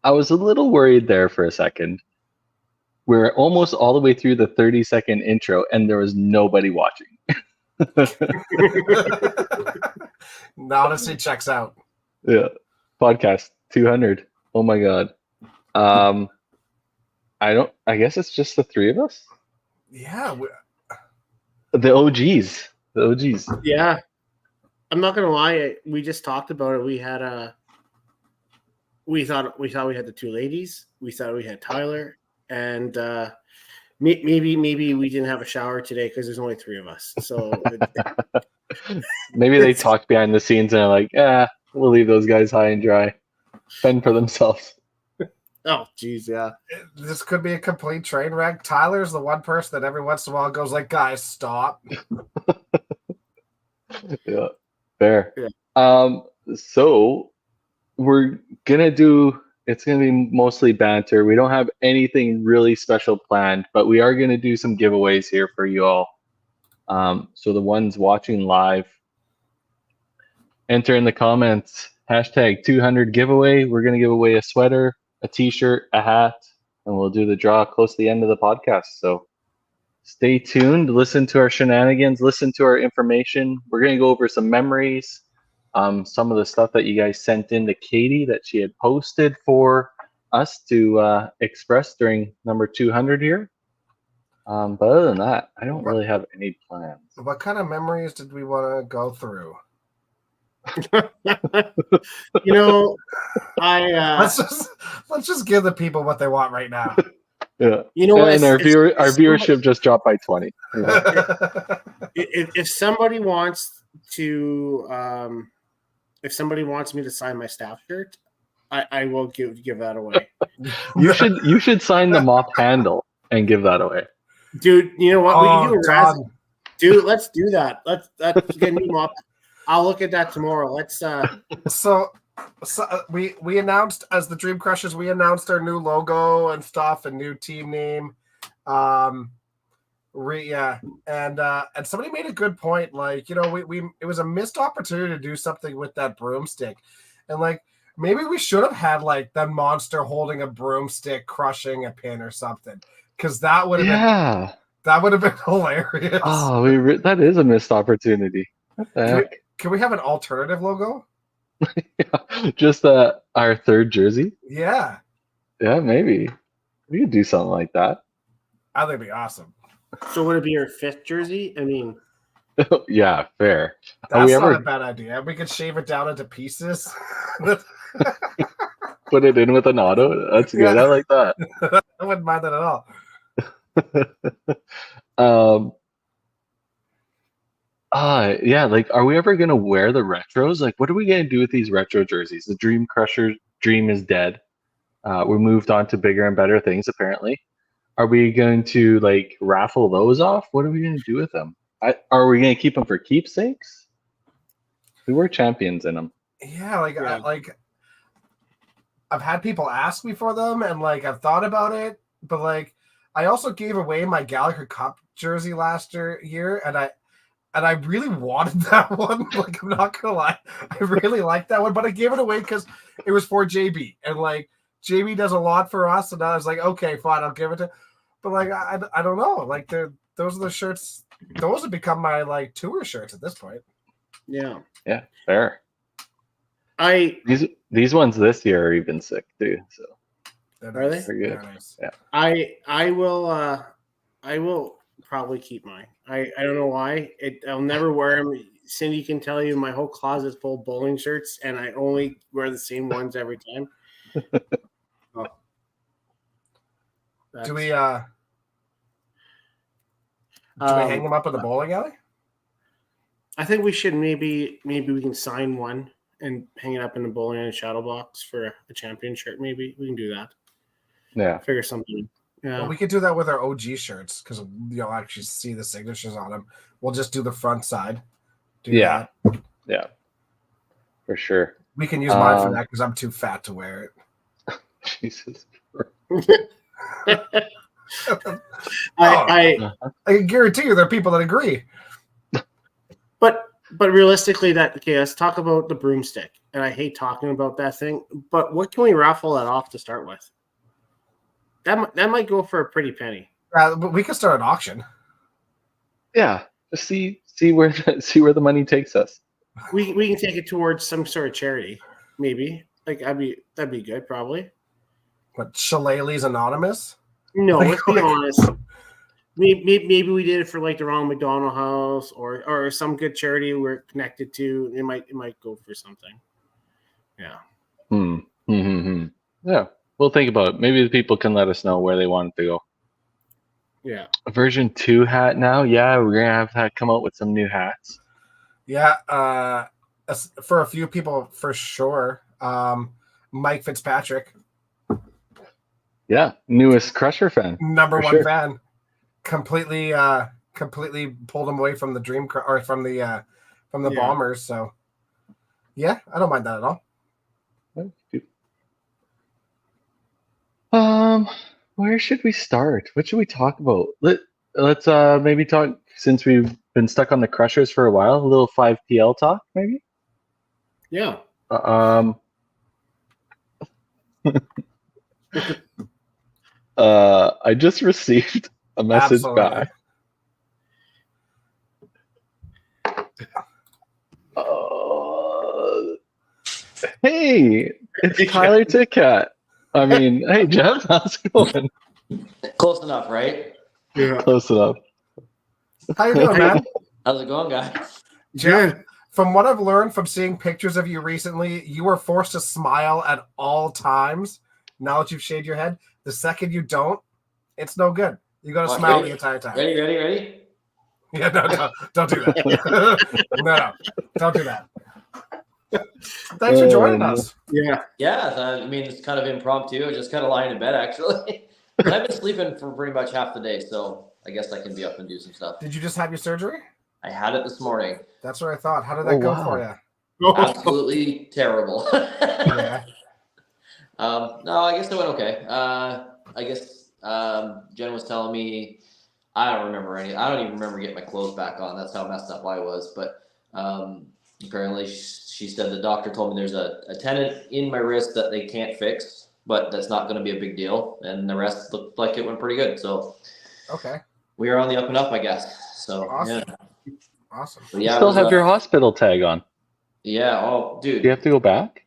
I was a little worried there for a second. We're almost all the way through the 30-second intro, and there was nobody watching. Honestly, checks out. Yeah, podcast 200. Oh my god. I guess it's just the three of us. Yeah, The OGs. The OGs. Yeah. I'm not gonna lie. We just talked about it. We had we thought we had the two ladies. We thought we had Tyler, and maybe we didn't have a shower today because there's only three of us. So Maybe they talked behind the scenes and are like, we'll leave those guys high and dry, fend for themselves. oh geez, yeah. this could be a complete train wreck. Tyler's the one person that every once in a while goes like, "Guys, stop." Yeah, fair. Yeah. So we're gonna do. It's gonna be mostly banter. We don't have anything really special planned, but we are gonna do some giveaways here for you all. So the ones watching live, enter in the comments hashtag 200 giveaway. We're gonna give away a sweater, a t-shirt, a hat, and we'll do the draw close to the end of the podcast. So stay tuned, listen to our shenanigans, listen to our information. We're gonna go over some memories, some of the stuff that you guys sent in to Katie that she had posted for us to express during number 200 here. But other than that, I don't really have any plans. What kind of memories did we want to go through? You know, let's just give the people what they want right now. Yeah. You know what? And our viewership just dropped by 20. Yeah. If somebody wants to, if somebody wants me to sign my staff shirt, I will give that away. You should sign the mop handle and give that away. Dude, you know what? We can do a John. Dude, let's do that. Let's get a new mop. I'll look at that tomorrow. Let's So we announced, as the Dream Crushers, we announced our new logo and stuff, and new team name. And somebody made a good point. Like, you know, we it was a missed opportunity to do something with that broomstick, and like maybe we should have had like the monster holding a broomstick crushing a pin or something, because that would have been hilarious. Oh, that is a missed opportunity. What the heck? Can we have an alternative logo? Just our third jersey? Yeah, maybe. We could do something like that. I think it'd be awesome. So would it be your fifth jersey? I mean, yeah, fair. That's not a bad idea. We could shave it down into pieces. Put it in with an auto. That's good. Yeah. I like that. I wouldn't mind that at all. Yeah, like, are we ever gonna wear the retros? Like, what are we gonna do with these retro jerseys? The Dream Crusher dream is dead. We moved on to bigger and better things, apparently. Are we going to like raffle those off? What are we gonna do with them? Are we gonna keep them for keepsakes? We were champions in them. Yeah, I've had people ask me for them, and like I've thought about it, but like I also gave away my Gallagher Cup jersey last year, and I really wanted that one. Like, I'm not gonna lie, I really liked that one, but I gave it away because it was for JB, and like JB does a lot for us, and I was like, okay, fine, I'll give it to. But like, I don't know, like those are the shirts. Those have become my like tour shirts at this point. yeah, Fair. These ones this year are even sick too. So are they? they're good. Nice. Yeah. I will probably keep mine. I don't know why. I'll never wear them. Cindy can tell you my whole closet's full of bowling shirts, and I only wear the same ones every time. Do we hang them up in the bowling alley? I think we should maybe we can sign one and hang it up in the bowling alley shadow box for a champion shirt. Maybe we can do that. Yeah. Figure something. Yeah. Well, we could do that with our OG shirts because you'll actually see the signatures on them. We'll just do the front side. Yeah, for sure. We can use mine for that because I'm too fat to wear it. Jesus. I can guarantee you there are people that agree. But realistically, let's talk about the broomstick. and I hate talking about that thing. But what can we raffle that off to start with? That might go for a pretty penny. But we could start an auction. Yeah, just see where the money takes us. We can take it towards some sort of charity, maybe. Like that'd be good, probably. What, Shillelagh's Anonymous? No, let's be honest. Maybe we did it for like the Ronald McDonald House or some good charity we're connected to. It might go for something. Yeah. Yeah, we'll think about it. Maybe the people can let us know where they want it to go. Yeah. A version 2 hat now. Yeah, we're gonna have to come out with some new hats. Yeah, for a few people for sure. Mike Fitzpatrick, Yeah, newest Crusher fan. number For one sure. fan, completely pulled him away from the from the Yeah. Bombers. So yeah, I don't mind that at all. Where should we start? What should we talk about? Let's maybe talk, since we've been stuck on the Crushers for a while, a little 5PL talk, maybe. Yeah. I just received a message Absolutely. back. Hey, it's Tyler Tickett. I mean, hey Jeff, how's it going? Close enough, right? Yeah. Close enough. How you doing, man? How's it going, guys? Jeff, from what I've learned from seeing pictures of you recently, you are forced to smile at all times. Now that you've shaved your head, the second you don't, it's no good. You got to What, smile ready? the entire time. Ready? Yeah, no, don't do that. no, don't do that. Thanks for joining us. Yeah. Yeah, I mean, it's kind of impromptu. I just kind of lying in bed, actually. But I've been sleeping for pretty much half the day, so I guess I can be up and do some stuff. Did you just have your surgery? I had it this morning. That's what I thought. How did that go wow. for you? Absolutely terrible. Yeah. No, I guess it went okay. I guess Jen was telling me, I don't even remember getting my clothes back on. That's how messed up I was. But apparently she said the doctor told me there's a tendon in my wrist that they can't fix, but that's not going to be a big deal. And the rest looked like it went pretty good. So Okay. we are on the up and up, I guess. So Awesome. yeah. Awesome. But You yeah, it still was, have your hospital tag on. yeah. Oh, dude. Do you have to go back?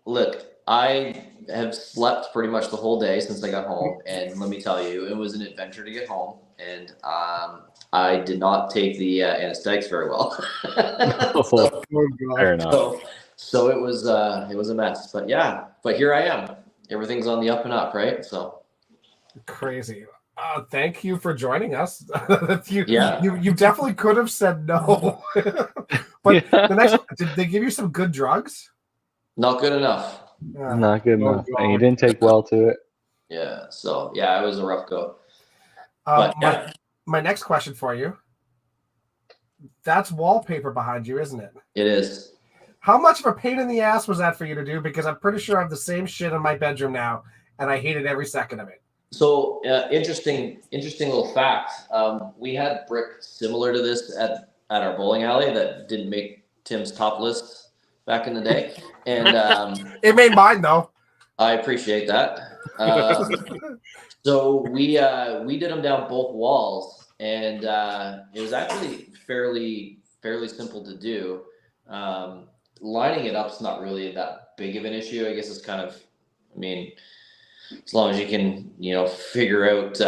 Look, I have slept pretty much the whole day since I got home, and let me tell you, it was an adventure to get home, and I did not take the anesthetics very well. so, Fair enough. so it was a mess, but yeah, but here I am. Everything's on the up and up, right? So Crazy. Thank you for joining us. Yeah. You definitely could have said no. But Yeah. the next, did they give you some good drugs? not good enough. Not good Oh, enough. And you didn't take well to it. Yeah. So yeah, it was a rough go. But yeah, My next question for you. That's wallpaper behind you, isn't it? it is. How much of a pain in the ass was that for you to do? Because I'm pretty sure I have the same shit in my bedroom now, and I hated every second of it. So interesting little fact. We had brick similar to this at our bowling alley that didn't make Tim's top list back in the day, and It made mine though. I appreciate that. So we did them down both walls, and it was actually fairly simple to do. Lining it up's not really that big of an issue. I guess it's kind of, I mean, as long as you can, figure out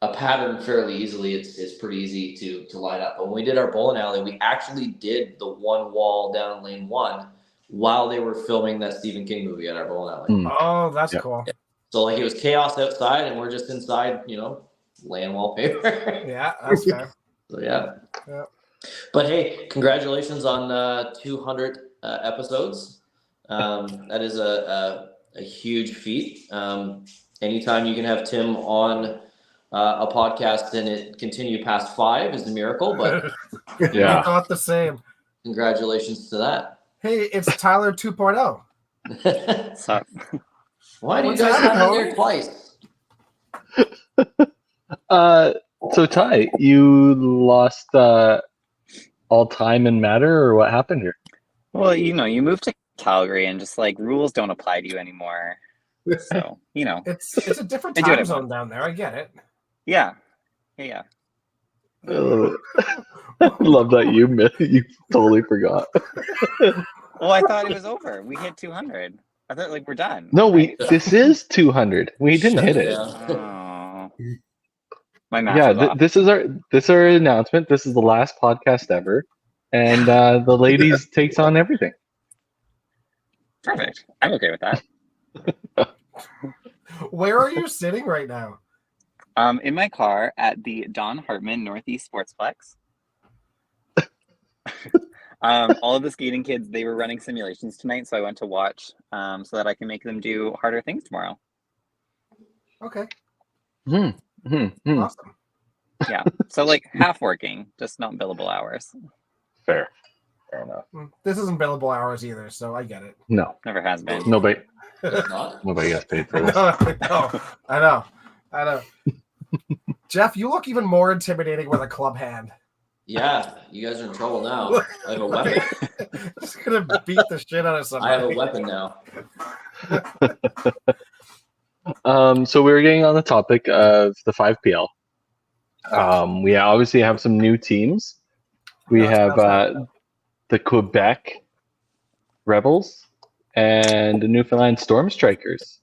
a pattern fairly easily, it's pretty easy to line up. But when we did our bowling alley, we actually did the one wall down lane 1 while they were filming that Stephen King movie at our bowling alley. Mm. Oh, that's Yeah. cool. So like it was chaos outside, and we're just inside, laying wallpaper. Yeah, that's fair. So yeah. Yeah. But hey, congratulations on 200 episodes. That is a huge feat. Anytime you can have Tim on a podcast and it continue past 5 is a miracle. But Yeah. I thought the same. congratulations to that. Hey, it's Tyler 2.0. So, Why do you What's guys happening, have me there twice? So Ty, you lost all time and matter, or what happened here? Well, you moved to Calgary and just like rules don't apply to you anymore. So, It's a different I do what I time zone want. down there. I get it. Yeah. Yeah. I love that you totally forgot. Well, I thought it was over. We hit 200. I thought like we're done. No, right? this is 200. We didn't Shut hit it it. down. Oh. My math Yeah, was off. this is our announcement. This is the last podcast ever, and the ladies takes on everything. Perfect. I'm okay with that. Where are you sitting right now? In my car at the Don Hartman Northeast Sportsplex. All of the skating kids, they were running simulations tonight, so I went to watch so that I can make them do harder things tomorrow. Okay, Fair. awesome. Yeah. So like half working, just not billable hours. Fair enough. This isn't billable hours either, so I get it. No, Never has been. nobody It's not. gets paid for this. No, I know. Jeff, you look even more intimidating with a club hand. Yeah, you guys are in trouble now. I have a weapon. Just gonna beat the shit out of I somebody. have a weapon now. So we were getting on the topic of the 5PL. We obviously have some new teams. We No, have that's not- the Quebec Rebels and the Newfoundland Storm Strikers.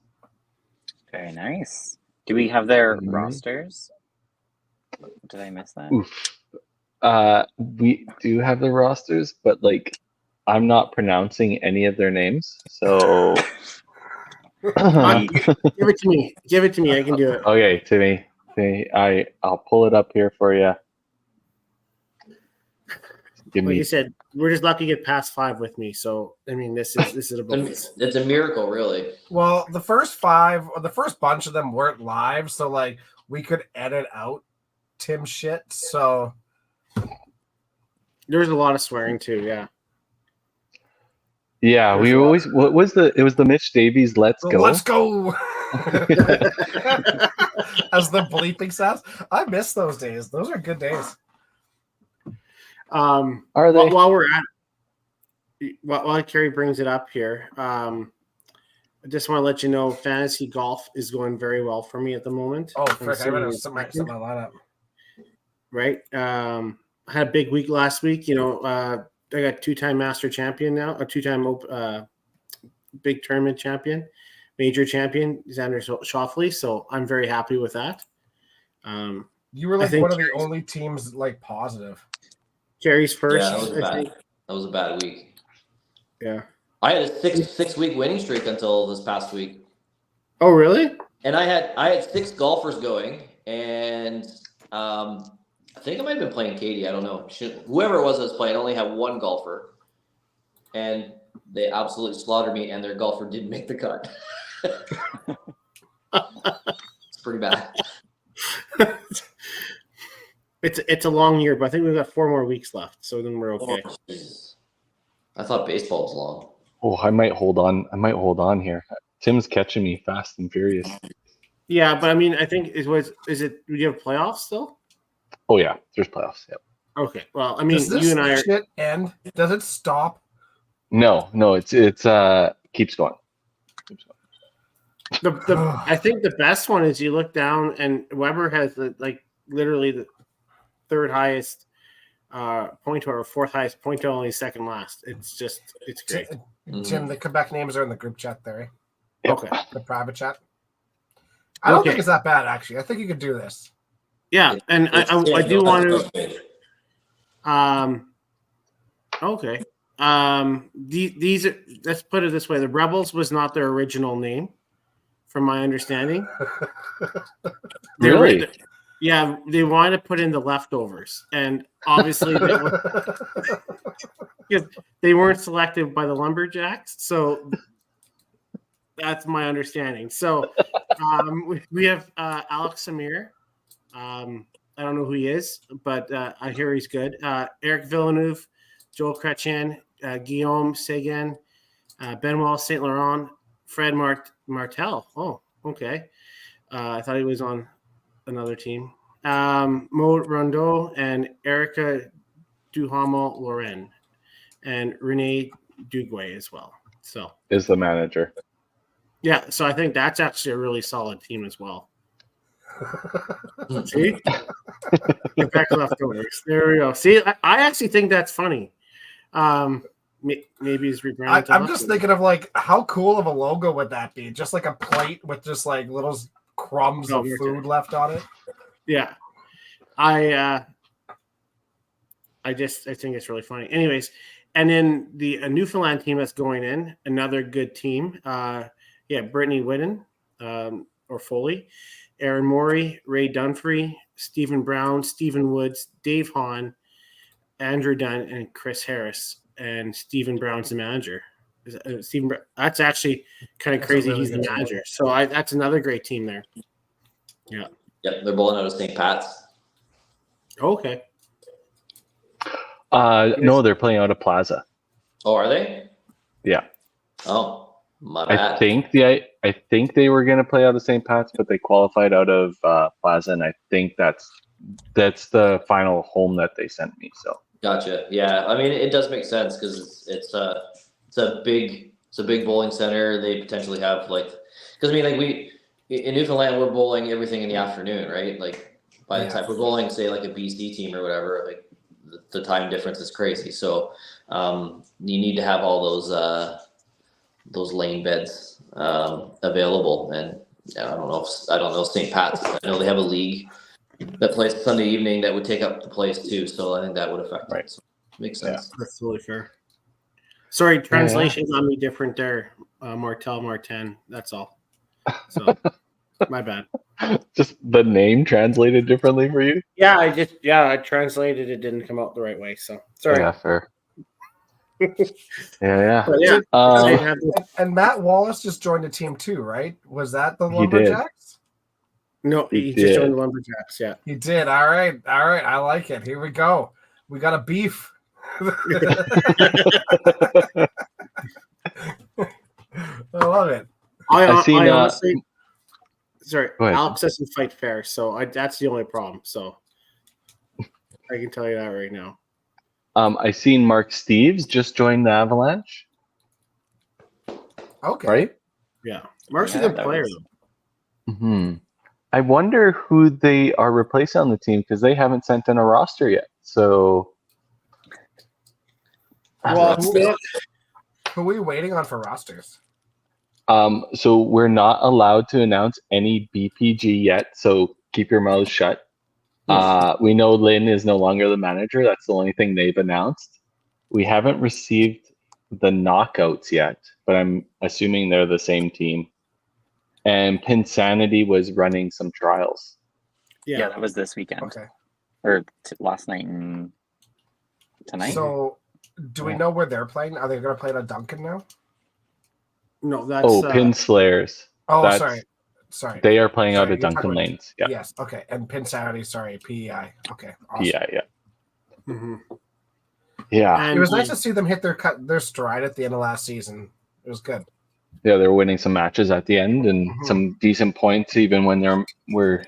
Very nice. Do we have their Mhm. rosters? Did I miss that? Oof. We do have the rosters, but like I'm not pronouncing any of their names. So Give it to me. Give it to me. I can do it. okay, Timmy, I'll pull it up here for you. Give Like me you said, we're just lucky to get past 5 with me. So I mean, this is a bonus. It's a miracle, really. Well, the first 5 or the first bunch of them weren't live, so like we could edit out Tim shit. So There was a lot of swearing too. Yeah. yeah. We always it was the Mitch Davies Let's Go. Let's go. As the bleeping sounds. I miss those days. Those are good days. Are they? While we're at, while Kerry brings it up here, I just want to let you know fantasy golf is going very well for me at the moment. Oh, I'm frick! I sitting better in set my second, lineup. right. I had a big week last week. I got 2-time master champion now, a 2-time big tournament champion, major champion, Xander Schauffele. So I'm very happy with that. You were I like think one of the only teams like positive. Kerry's first. Yeah, that was I bad. think. That was a bad week. Yeah. I had a six week winning streak until this past week, Oh, really? and I had 6 golfers going, and I think I might have been playing Katie. I don't know. Whoever it was that was playing, I only had 1 golfer, and they absolutely slaughtered me, and their golfer didn't make the cut. It's pretty bad. It's a long year, but I think we've got 4 more weeks left, so then we're okay. Oh, Jesus. I thought baseball was long. Oh, I might hold on. Here. Tim's catching me fast and furious. Yeah, but I mean, I think is it? Do you have playoffs still? Oh yeah, there's playoffs. Yep. Okay. Well, I mean, Does this you and I are. shit end? Does it stop? No, it's keeps going. I think the best one is you look down and Weber has literally the 3rd highest point total, or 4th highest point total, only 2nd last. It's great. Tim, the Quebec names are in the group chat there, Okay. the private chat. I don't Okay. think it's that bad, actually. I think you could do this. Yeah, and I do want to. Okay. These are, let's put it this way: the Rebels was not their original name, from my understanding. Really? Yeah, they wanted to put in the leftovers, and obviously because they weren't selected by the Lumberjacks, so that's my understanding. So we have Alex Samir. I don't know who he is, but I hear he's good. Eric Villeneuve, Joel Chrétien, Guillaume Seguin, Benoit Saint Laurent, Fred Martel. Oh, okay. I thought he was on another team. Maud Rondeau and Erica Duhamel Loren, and Renee Dugway as well. So Is the manager. yeah, so I think that's actually a really solid team as well. See, Quebec leftovers. There we go. See, I actually think that's funny. Maybe he's rebranded. I'm just thinking of like how cool of a logo would that be? Just like a plate with just like little crumbs of food left on it. Yeah, I think it's really funny. Anyways, and then the Newfoundland team that's going in, another good team. Brittany Whitten or Foley, Aaron Morey, Ray Dunphy, Stephen Brown, Stephen Woods, Dave Hahn, Andrew Dunn, and Chris Harris. And Stephen Brown's the manager. That's actually kind of crazy. He's the manager. So that's another great team there. Yeah. Yep, they're bowling out of St. Pat's. Okay. No, they're playing out of Plaza. Oh, are they? Yeah. Oh, my bad. I think they were going to play out of St. Pat's, but they qualified out of Plaza, and I think that's the final home that they sent me. So. Gotcha. Yeah, I mean it does make sense because it's a big bowling center. They potentially have because I mean we in Newfoundland we're bowling everything in the afternoon, right? Like by the time we're bowling, say like a BC team or whatever, like the time difference is crazy. So you need to have all those lane beds available. And I don't know St. Pat's. I know they have a league that plays Sunday evening that would take up the place too, so I think that would affect it. So, makes sense. Yeah, that's totally fair. Sorry, translation's on me different there. Martel Martin. That's all. So my bad. Just the name translated differently for you? Yeah, I translated it, didn't come out the right way. So sorry. Yeah, fair. yeah. But yeah. And Matt Wallace just joined the team too, right? Was that the He did. Lumberjacks? No, he just joined the Lumberjacks. Yeah, he did. All right. I like it. Here we go. We got a beef. I love it. I honestly, sorry, Go ahead. Alex doesn't fight fair, so that's the only problem. So I can tell you that right now. I seen Mark Steves just joined the Avalanche. Okay. Right? Yeah, Mark's a good player though. Mm-hmm. I wonder who they are replacing on the team because they haven't sent in a roster yet. So, Well, who are we waiting on for rosters? so we're not allowed to announce any BPG yet. So keep your mouths shut. We know Lynn is no longer the manager. That's the only thing they've announced. We haven't received the knockouts yet, but I'm assuming they're the same team. And Pinsanity was running some trials. Yeah, that was this weekend. Okay. Or last night and tonight. So, do we know where they're playing? Are they going to play at Duncan now? No, that's Pin Slayers. Oh, That's- sorry. They are playing out Sorry, of you're Duncan talking about- Lanes. Yeah. Yes. Okay. And Pinsanity, sorry, PEI. Okay. Awesome. Yeah. Mhm. Yeah. It was nice to see them hit their stride at the end of last season. It was good. Yeah, they're winning some matches at the end and Mhm. some decent points even when we're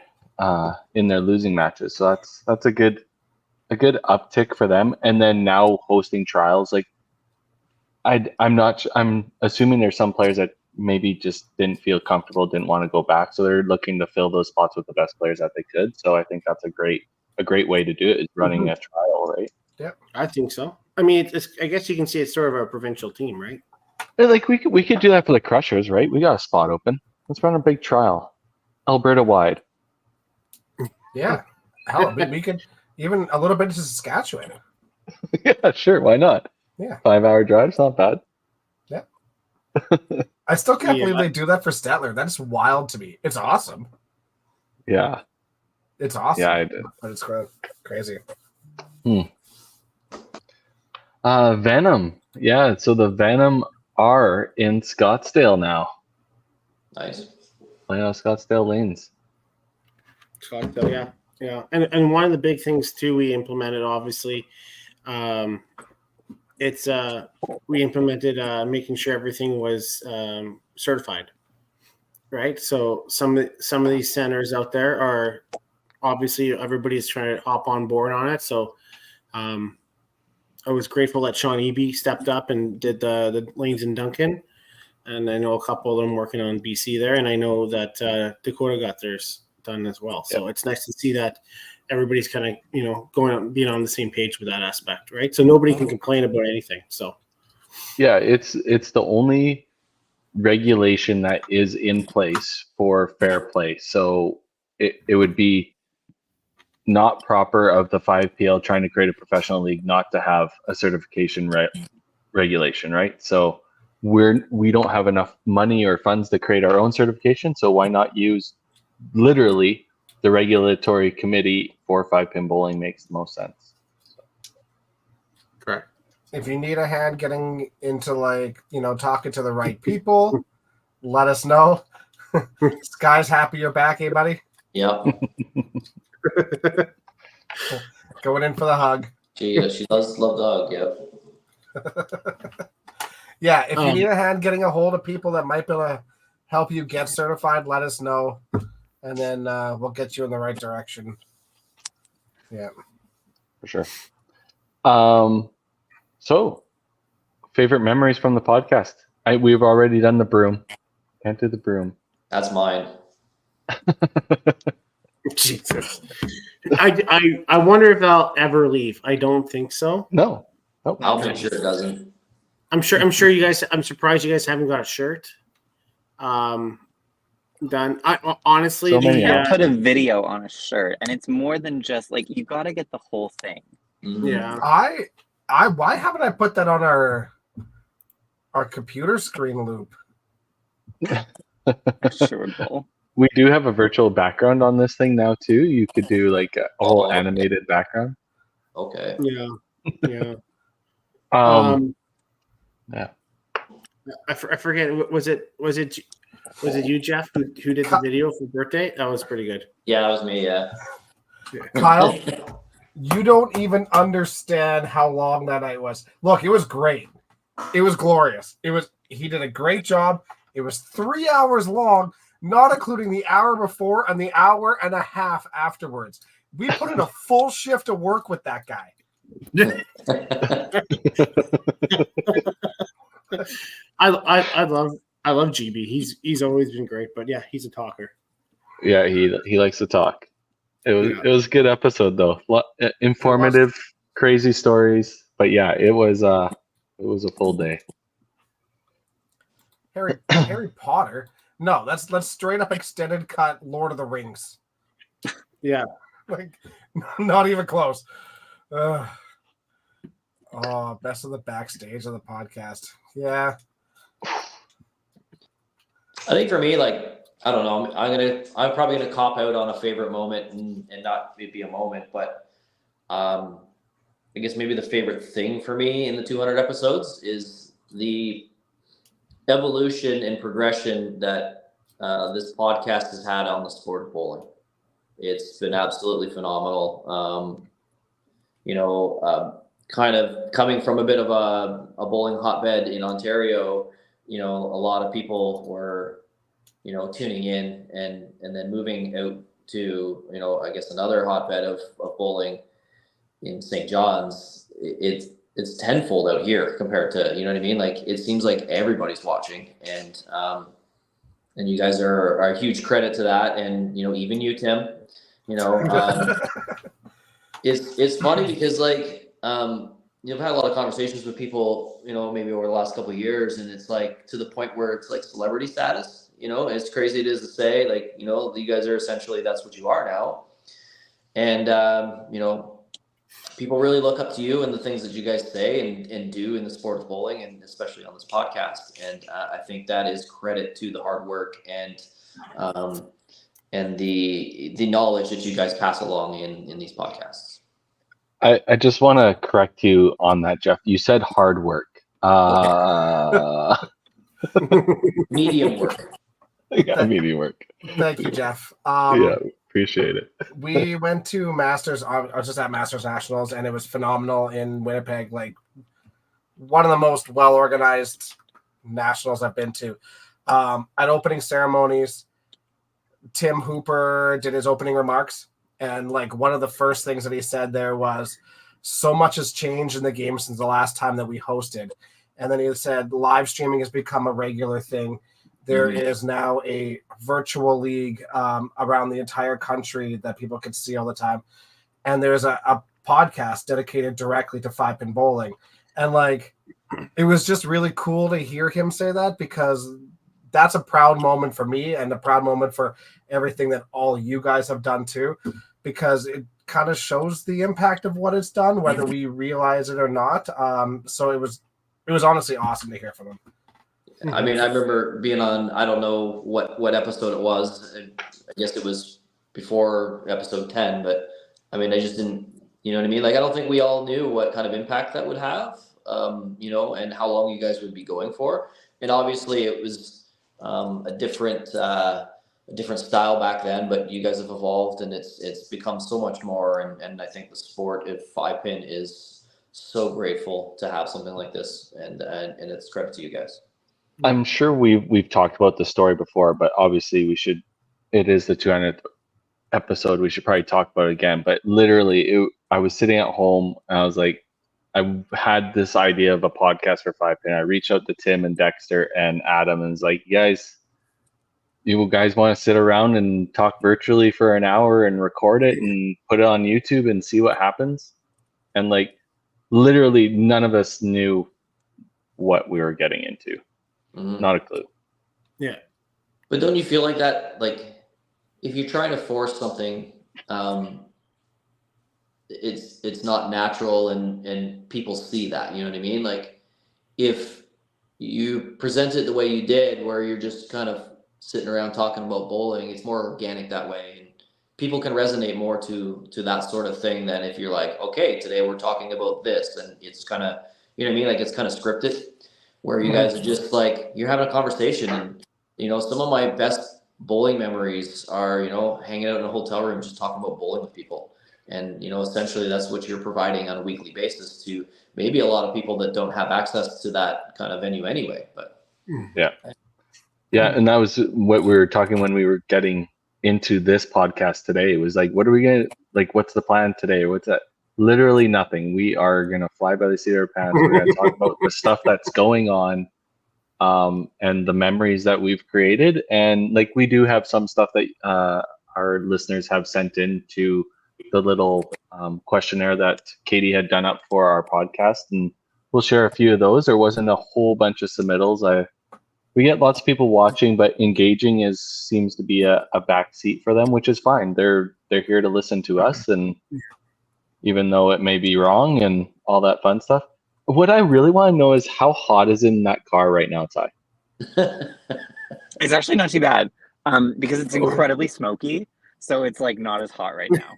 in their losing matches. So that's a good uptick for them. And then now hosting trials, like I'm assuming there's some players that maybe just didn't feel comfortable, didn't want to go back. So they're looking to fill those spots with the best players that they could. So I think that's a great way to do it is running a trial, right? I think so. I mean, I guess you can see it's sort of a provincial team, right? Like we could do that for the Crushers, right? We got a spot open. Let's run a big trial, Alberta wide. Yeah. Hell, we could even a little bit to Saskatchewan. Yeah, sure. Why not? Yeah. 5-hour drive's not bad. I still can't Yeah. believe they do that for Statler. That's wild to me. It's awesome. Yeah. It's awesome. Yeah, I did. But it's crazy. Venom. Yeah, so the Venom are in Scottsdale now. Nice. Playing out Scottsdale Lanes. Scottsdale, yeah. And one of the big things too we implemented, obviously, we implemented making sure everything was certified, right? So some of these centers out there are obviously everybody's trying to hop on board on it. So was grateful that Sean Eby stepped up and did the lanes in Duncan, and I know a couple of them working on BC there, and I know that Dakota got theirs done as well. So it's nice to see that everybody's kind of going out and being on the same page with that aspect, right? So nobody can complain about anything. So Yeah, it's the only regulation that is in place for fair play. So it would be not proper of the 5PL trying to create a professional league not to have a certification regulation, right? So we don't have enough money or funds to create our own certification, so why not use literally the regulatory committee for 5-pin bowling makes the most sense. correct. If you need a hand getting into talking to the right people, let us know. Sky's happy you're back, eh, buddy? Yep. Going in for the hug. She does love the hug. Yep. Yeah, if you need a hand getting a hold of people that might be able to help you get certified, let us know, and then we'll get you in the right direction. Yeah, For sure. So, favorite memories from the podcast? We've already done the broom. Can't do the broom. That's mine. Jesus. I wonder if I'll ever leave. I don't think so. No. Nope. I'll make sure it doesn't. I'm sure you guys. I'm surprised you guys haven't got a shirt. Done. I honestly, So many You put a video on a shirt, and it's more than just like you got to get the whole thing. Mhm. yeah. why haven't I put that on our computer screen loop? Sure, Bull. We do have a virtual background on this thing now too. You could do like a whole animated background. Okay. Yeah. Yeah. Yeah. I forget. Was it you, Jeff, who did the video for birthday? That was pretty good. Yeah, that was me. Yeah. Kyle, you don't even understand how long that night was. Look, it was great. It was glorious. He did a great job. It was 3 hours long, not including the hour before and the hour and a half afterwards. We put in a full shift of work with that guy. I love GB. He's always been great, but yeah, he's a talker. Yeah, he likes to talk. It was a good episode though. Informative, crazy stories. But yeah, it was a full day. Harry Potter? No, that's straight up extended cut Lord of the Rings. Yeah. Like, not even close. Best of the backstage of the podcast. Yeah. I think for me, like, I don't know. I'm probably gonna cop out on a favorite moment and not it be a moment, but I guess maybe the favorite thing for me in the 200 episodes is the evolution and progression that this podcast has had on the sport of bowling. It's been absolutely phenomenal. Kind of coming from a bit of a bowling hotbed in Ontario, a lot of people were, tuning in and then moving out to, I guess another hotbed of bowling in St. John's. It's tenfold out here compared to, you know what I mean? Like, it seems like everybody's watching, and you guys are a huge credit to that. And, even you, Tim, it's funny because like, I've had a lot of conversations with people, maybe over the last couple of years, and it's like to the point where it's like celebrity status, as crazy it is to say, like, you guys are essentially, that's what you are now. And, people really look up to you and the things that you guys say and do in the sport of bowling, and especially on this podcast. And I think that is credit to the hard work and the knowledge that you guys pass along in these podcasts. I just want to correct you on that, Jeff. You said hard work. Medium work. Yeah, medium work. Thank you, Jeff. Yeah, appreciate it. We went to Masters. I was just at Masters Nationals, and it was phenomenal in Winnipeg. Like, one of the most well-organized nationals I've been to. At opening ceremonies, Tim Hooper did his opening remarks, and like one of the first things that he said there was, so much has changed in the game since the last time that we hosted. And then he said live streaming has become a regular thing. There is now a virtual league around the entire country that people can see all the time. And there's a podcast dedicated directly to 5-pin bowling. And like, it was just really cool to hear him say that, because that's a proud moment for me and a proud moment for everything that all you guys have done too, because it kind of shows the impact of what it's done, whether we realize it or not. So it was honestly awesome to hear from him. I mean, I remember being on, I don't know what episode it was. I guess it was before episode 10, but I mean, I just didn't, you know what I mean? Like, I don't think we all knew what kind of impact that would have, you know, and how long you guys would be going for. And obviously it was a different style back then, but you guys have evolved, and it's become so much more. And I think the sport of 5-pin is so grateful to have something like this, and it's credit to you guys. I'm sure we've talked about the story before, but obviously it is the 200th episode. We should probably talk about it again. But literally, I was sitting at home and I was like, I had this idea of a podcast for 5-pin. I reached out to Tim and Dexter and Adam and was like, you guys want to sit around and talk virtually for an hour and record it and put it on YouTube and see what happens? And like, literally none of us knew what we were getting into. Not a clue. Yeah. But don't you feel like that, like, if you're trying to force something, it's not natural, and people see that, you know what I mean? Like, if you present it the way you did, where you're just kind of sitting around talking about bowling, it's more organic that way, and people can resonate more to that sort of thing than if you're like, okay, today we're talking about this, and it's kind of, you know what I mean? Like, it's kind of scripted, where you guys are just like, you're having a conversation. And, you know, some of my best bowling memories are, you know, hanging out in a hotel room, just talking about bowling with people. And, you know, essentially that's what you're providing on a weekly basis to maybe a lot of people that don't have access to that kind of venue anyway. But yeah. And that was what we were talking when we were getting into this podcast today. It was like, what are we going to, like, what's the plan today? What's that? Literally nothing. We are going to fly by the seat of our pants. We're going to talk about the stuff that's going on, and the memories that we've created. And like, we do have some stuff that our listeners have sent in to the little questionnaire that Katie had done up for our podcast, and we'll share a few of those. There wasn't a whole bunch of submittals. We get lots of people watching, but engaging seems to be a backseat for them, which is fine. They're here to listen to us, and even though it may be wrong and all that fun stuff. What I really want to know is how hot is in that car right now, Ty? It's actually not too bad, because it's incredibly smoky, so it's like not as hot right now.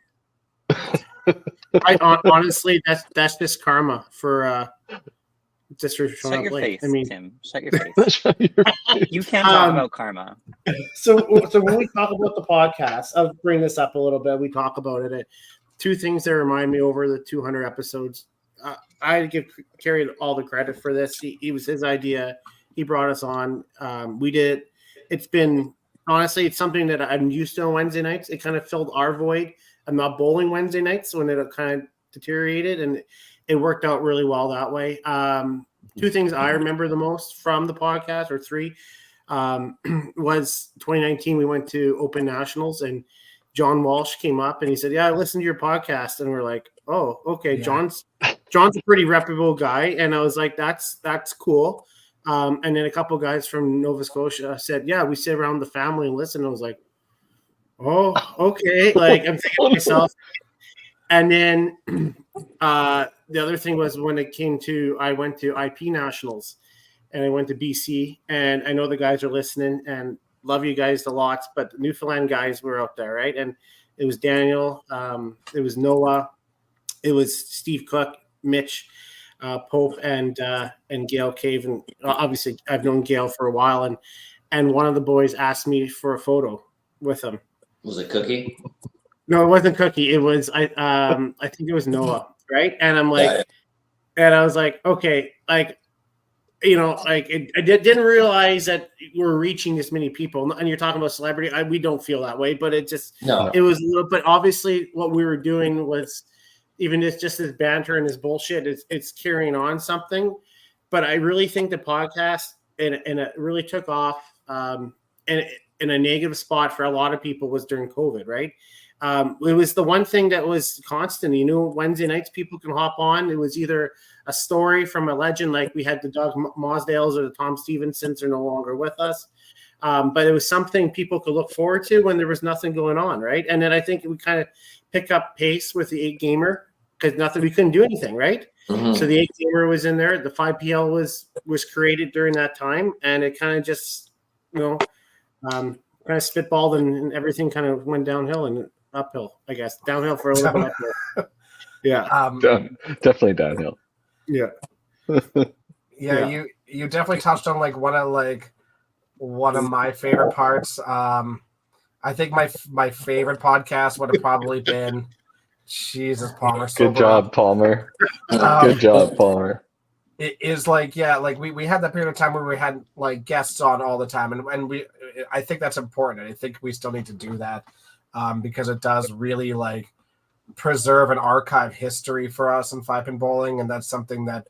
Honestly, that's just karma for just for showing Shut up your late. face, I mean, Tim. Shut your face. You can't talk about karma. So when we talk about the podcast, I'll bring this up a little bit. We talk about it. Two things that remind me over the 200 episodes. I give Kerry all the credit for this. It was his idea. He brought us on. We did. It's been, honestly, it's something that I'm used to on Wednesday nights. It kind of filled our void. I'm not bowling Wednesday nights when it kind of deteriorated, and it worked out really well that way. Two things I remember the most from the podcast, or three, was 2019. We went to Open Nationals, and John Walsh came up and he said, "Yeah, I listened to your podcast." And we're like, "Oh, okay." Yeah. John's a pretty reputable guy, and I was like, "That's cool." And then a couple of guys from Nova Scotia said, "Yeah, we sit around the family and listen." And I was like, "Oh, okay." Like, I'm thinking to myself. And then the other thing was when it came to, I went to IP Nationals, and I went to BC, and I know the guys are listening, and love you guys a lot, but the Newfoundland guys were out there, right? And it was Daniel, it was Noah, it was Steve Cook, Mitch Pope, and Gail Cave. And obviously I've known Gail for a while, and one of the boys asked me for a photo with him. Was it Cookie? No, it wasn't Cookie. It was I think it was Noah, right? And I'm like, and I was like, okay, like, you know, like I didn't realize that we're reaching this many people. And you're talking about celebrity. We don't feel that way, but it just, it was a little. But obviously, what we were doing was even just this banter and this bullshit, it's carrying on something. But I really think the podcast and it really took off and in a negative spot for a lot of people was during COVID, right? It was the one thing that was constant. Wednesday nights people can hop on. It was either a story from a legend, like we had the Doug Mosdales or the Tom Stevensons are no longer with us. But it was something people could look forward to when there was nothing going on, right? And then I think we kind of pick up pace with the 8 Gamer because we couldn't do anything, right? Mhm. So the 8 Gamer was in there. The 5PL was created during that time, and it kind of just kind of spitballed and everything kind of went downhill and uphill, I guess. Downhill for a little bit uphill. Yeah. Definitely downhill. Yeah. Yeah, you definitely touched on one of my favorite parts. I think my favorite podcast would have probably been Jesus Palmer. Good job, Palmer. Good job, Palmer. It is we had that period of time where we had like guests on all the time, and I think that's important. I think we still need to do that because it does really preserve and archive history for us in 5-pin bowling, and that's something that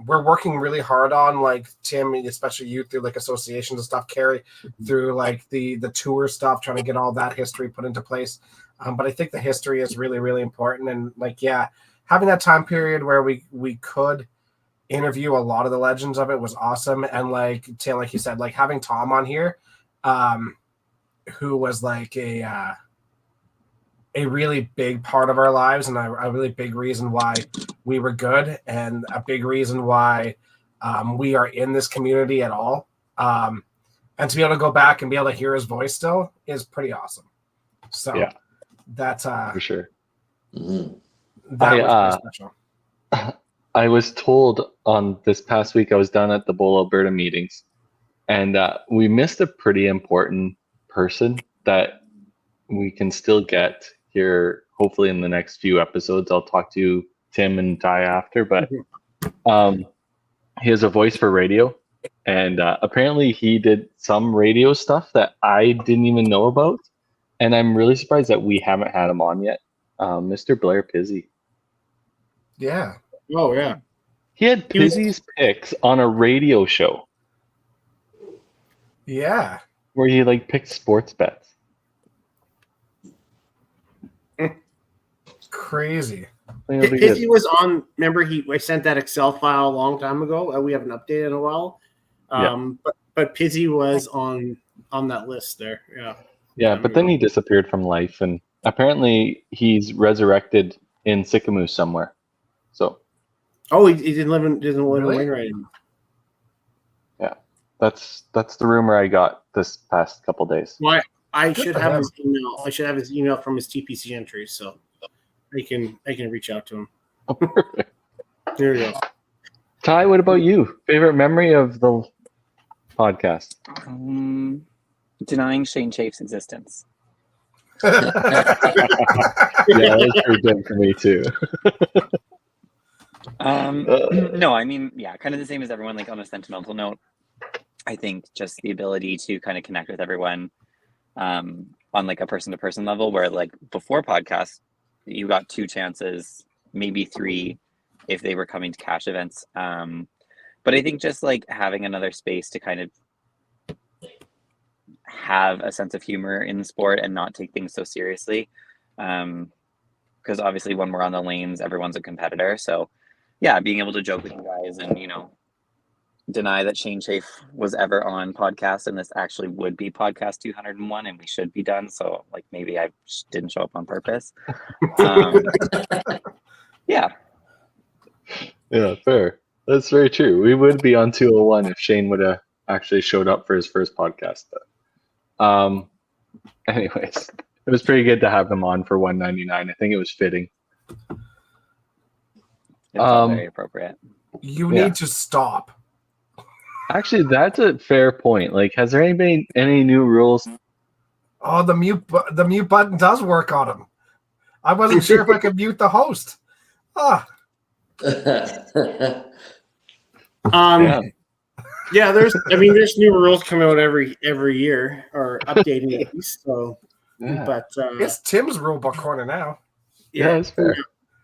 we're working really hard on, like Tim, especially you through associations and stuff, Carrie through the tour stuff, trying to get all that history put into place. But I think the history is really, really important. And having that time period where we could interview a lot of the legends of it was awesome. And Tim, like you said, having Tom on here, who was a really big part of our lives and a really big reason why we were good and a big reason why we are in this community at all. And to be able to go back and be able to hear his voice still is pretty awesome. So yeah, that's for sure. Mhm. That was pretty special. I was told on this past week I was down at the Bowl Alberta meetings, and we missed a pretty important person that we can still get here, hopefully in the next few episodes. I'll talk to Tim and Ty after, but he has a voice for radio, and apparently he did some radio stuff that I didn't even know about, and I'm really surprised that we haven't had him on yet. Mr. Blair Pizzi. Yeah. Oh, yeah. He had Pizzi's picks on a radio show Yeah. where he picked sports bets. Crazy. Pizzi was on. Remember, I sent that Excel file a long time ago. We haven't updated in a while. But Pizzi was on that list there. Yeah. Yeah, but then he disappeared from life, and apparently he's resurrected in Sycamore somewhere. So. Oh, he didn't live in Really? Wainwright anymore. Yeah, that's the rumor I got this past couple days. Why? I Good should for have him. his email. I should have his email from his TPC entries, so I can reach out to him. Oh, perfect. There you go. Ty, what about you? Favorite memory of the podcast? Denying Shane Chafe's existence. Yeah, that's pretty good for me too. No, I mean, yeah, kind of the same as everyone, on a sentimental note. I think just the ability to kind of connect with everyone on a person-to-person level, where before podcasts, you got 2 chances, maybe 3 if they were coming to cash events. But I think just having another space to kind of have a sense of humor in the sport and not take things so seriously. Because obviously when we're on the lanes, everyone's a competitor. So yeah, being able to joke with you guys and, deny that Shane Chafe was ever on podcast, and this actually would be podcast 201 and we should be done. So maybe I didn't show up on purpose. Yeah. Yeah, fair. That's very true. We would be on 201 if Shane would have actually showed up for his first podcast. But, anyways, it was pretty good to have him on for 199. I think it was fitting. It's all very appropriate. You Yeah. need to stop. Actually, that's a fair point. Has there any new rules? Oh, the mute button does work on him. I wasn't sure if I could mute the host. Ah, Yeah, there's new rules come out every year, or updating at least. So, Yeah. but it's Tim's rule book corner now. Yeah, that's fair.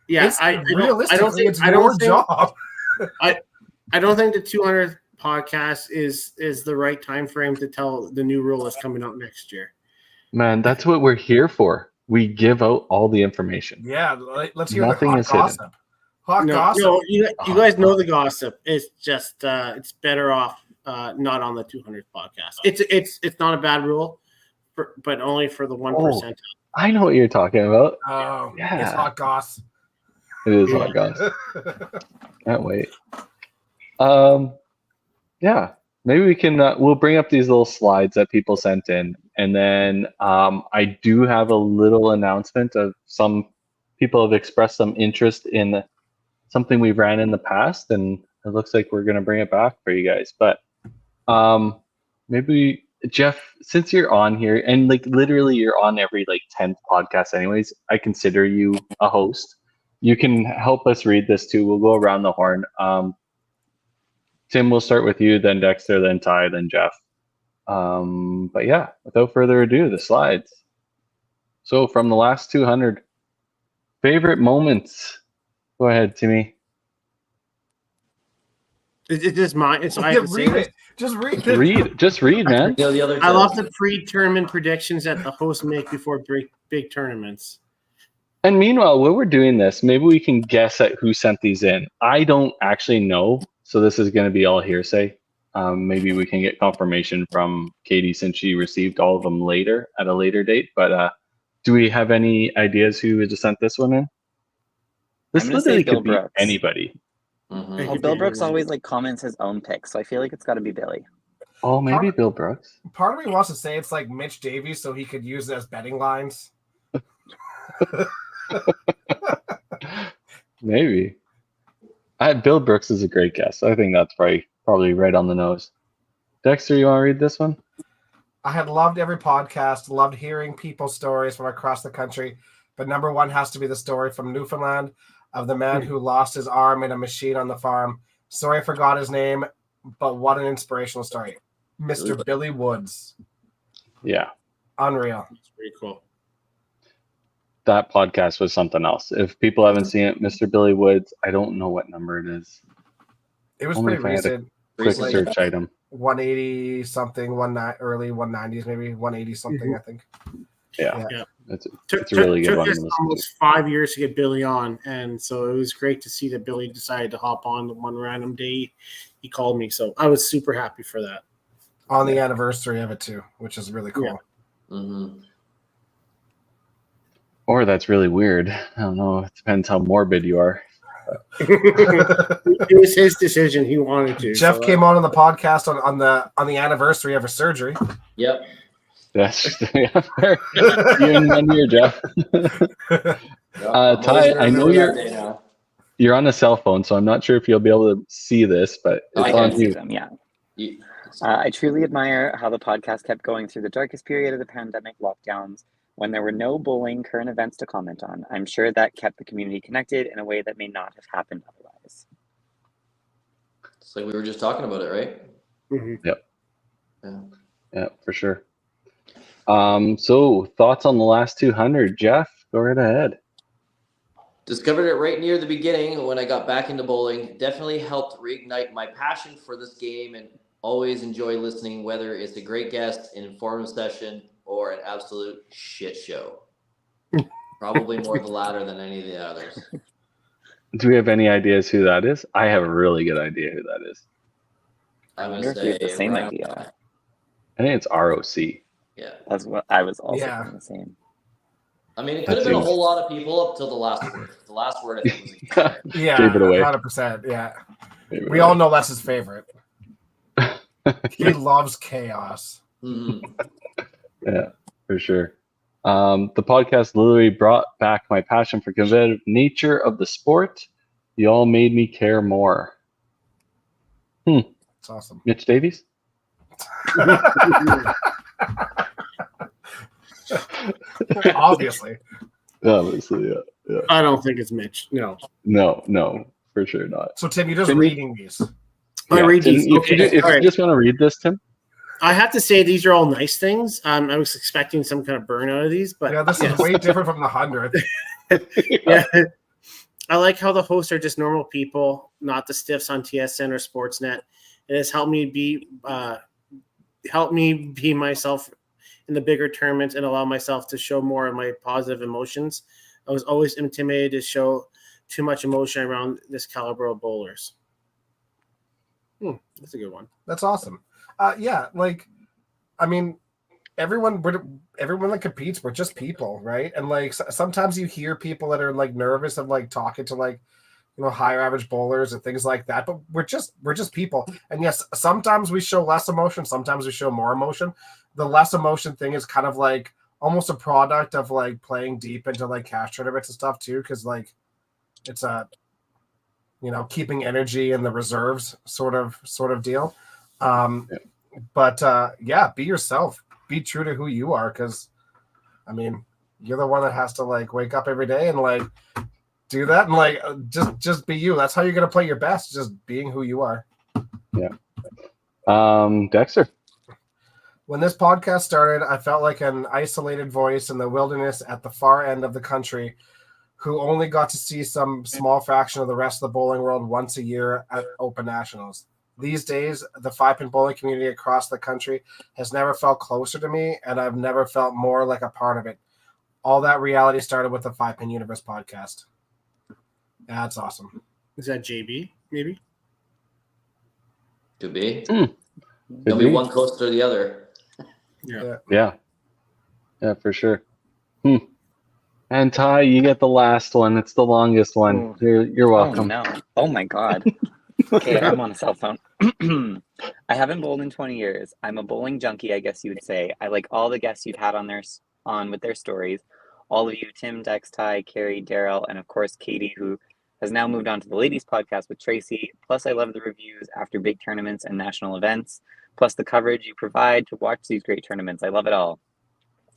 Yeah, It's, I don't realistically, think it's your job. I don't think the 200th podcast is the right time frame to tell the new rule that's coming out next year. Man, that's what we're here for. We give out all the information. Yeah, let's hear Nothing the is hot hidden. gossip. Hot No, gossip. no, you guys know the gossip. It's just it's better off not on the 200th podcast. It's not a bad rule, but only for the 1%. I know what you're talking about. Oh, Yeah. it's hot goss. It is hot goss. Can't wait. Yeah, maybe we can. We'll bring up these little slides that people sent in, and then I do have a little announcement of some people have expressed some interest in something we ran in the past, and it looks like we're going to bring it back for you guys. But maybe Jeff, since you're on here, and like literally you're on every like 10th podcast, anyways, I consider you a host. You can help us read this too. We'll go around the horn. Tim, we'll start with you, then Dexter, then Ty, then Jeff. But yeah, without further ado, the slides. So from the last 200, favorite moments. Go ahead, Timmy. It is mine. It's I Yeah, have to say read this. it. Just read it. Just read, man. You know, the other I love times- the pre-tournament predictions that the hosts make before big tournaments. And meanwhile, while we're doing this, maybe we can guess at who sent these in. I don't actually know, so this is going to be all hearsay. Maybe we can get confirmation from Katie since she received all of them later at a later date. But do we have any ideas who just sent this one in? This I'm gonna say literally Bill could be Brooks. anybody. Mhm. Well, Bill Brooks always like comments his own picks, so I feel like it's got to be Billy. Oh, maybe Bill Brooks. Part of me wants to say it's like Mitch Davies, so he could use it as betting lines. Maybe. Bill Brooks is a great guess. I think that's probably right on the nose. Dexter, you want to read this one? I had loved every podcast, loved hearing people's stories from across the country, but number one has to be the story from Newfoundland of the man who lost his arm in a machine on the farm. Sorry I forgot his name, but what an inspirational story. Mr. Billy Woods. Yeah. Unreal. It's pretty cool. That podcast was something else. If people haven't seen it, Mr. Billy Woods, I don't know what number it is. It was Only pretty if I had a recent. Quick Recently. search item. 180 something, early 190s, maybe 180 something, I think. Yeah. Yeah. It's a really good took one to us listen to. almost 5 years to get Billy on, and so it was great to see that Billy decided to hop on the one random day he called me. So I was super happy for that. On the anniversary of it too, which is really cool. Yeah. Mhm. Or that's really weird. I don't know. It depends how morbid you are. It was his decision. He wanted to. Jeff so, came on the podcast on the anniversary of her surgery. Yep. That's yeah, fair. You and 1 year, Jeff. Yep. I'm Ty, always gonna I know remember you're- that day now. You're on a cell phone, so I'm not sure if you'll be able to see this, but I it's can on see you. them, yeah. You- I truly admire how the podcast kept going through the darkest period of the pandemic lockdowns when there were no bowling current events to comment on. I'm sure that kept the community connected in a way that may not have happened otherwise. It's like we were just talking about it, right? Mhm. Yeah. Yeah, for sure. So thoughts on the last 200, Jeff? Go right ahead. Discovered it right near the beginning when I got back into bowling. Definitely helped reignite my passion for this game and always enjoy listening, whether it's a great guest, an informative session, or an absolute shit show. Probably more the latter than any of the others. Do we have any ideas who that is? I have a really good idea who that is. I'm wonder gonna if we have the say same Ryan- idea. I think it's ROC. Yeah. That's what I was also Yeah. thinking the same. I mean, it could have That's been a it. whole lot of people up till the last word. The last word, I think, was a killer. Yeah, Gave it away. 100%. Yeah, we all know that's his favorite. He loves chaos. Mhm. Yeah, for sure. The podcast literally brought back my passion for competitive nature of the sport. You all made me care more. It's awesome. Mitch Davies? Obviously. Obviously, yeah. I don't think it's Mitch. No. No, for sure not. So Tim, you're just Tim- reading these. I read Tim, these. If, Okay, you, if all you right. just want to read this, Tim. I have to say these are all nice things. I was expecting some kind of burn out of these, but Yeah, this is way different from the 100th. yeah. I like how the hosts are just normal people, not the stiffs on TSN or Sportsnet. It has helped me be myself in the bigger tournaments and allow myself to show more of my positive emotions. I was always intimidated to show too much emotion around this caliber of bowlers. That's a good one. That's awesome. Yeah, like, I mean, everyone that competes, we're just people, right? And like sometimes you hear people that are like nervous of like talking to like, you know, higher average bowlers and things like that, but we're just people. And yes, sometimes we show less emotion, sometimes we show more emotion. The less emotion thing is kind of like almost a product of like playing deep into like cash tournaments and stuff too, because like it's a, you know, keeping energy in the reserves sort of deal. But yeah, be yourself, be true to who you are, because I mean, you're the one that has to like wake up every day and like do that, and like just be you. That's how you're gonna play your best, just being who you are. Dexter. When this podcast started, I felt like an isolated voice in the wilderness at the far end of the country who only got to see some small fraction of the rest of the bowling world once a year at Open Nationals. These days, the 5-pin bowling community across the country has never felt closer to me, and I've never felt more like a part of it. All that reality started with the 5-pin Universe podcast. That's awesome. Is that JB, maybe? Could be. Could There'll be be. one closer to the other. Yeah, for sure. And Ty, you get the last one. It's the longest one. You're welcome. Oh, no. Oh, my God. Okay, I'm on a cell phone. I haven't bowled in 20 years. I'm a bowling junkie, I guess you would say. I like all the guests you've had on with their stories. All of you, Tim, Dex, Ty, Carrie, Daryl, and of course, Katie, who has now moved on to the ladies podcast with Tracy. Plus, I love the reviews after big tournaments and national events. Plus, the coverage you provide to watch these great tournaments. I love it all.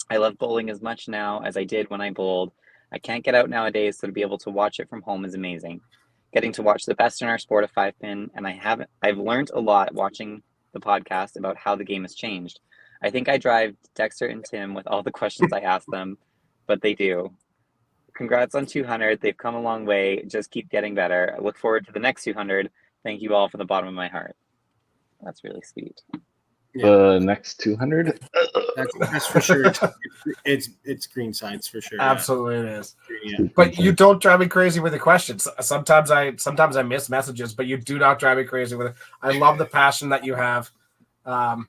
I love bowling as much now as I did when I bowled. I can't get out nowadays, so to be able to watch it from home is amazing. Getting to watch the best in our sport of 5-pin, and I've learned a lot watching the podcast about how the game has changed. I think I drive Dexter and Tim with all the questions I ask them, but they do. Congrats on 200. They've come a long way. Just keep getting better. I look forward to the next 200. Thank you all from the bottom of my heart. That's really sweet. The next 200? That's for sure. It's green sides for sure. Absolutely it is. Yeah. But you don't drive me crazy with the questions. Sometimes I miss messages, but you do not drive me crazy with it. I love the passion that you have. And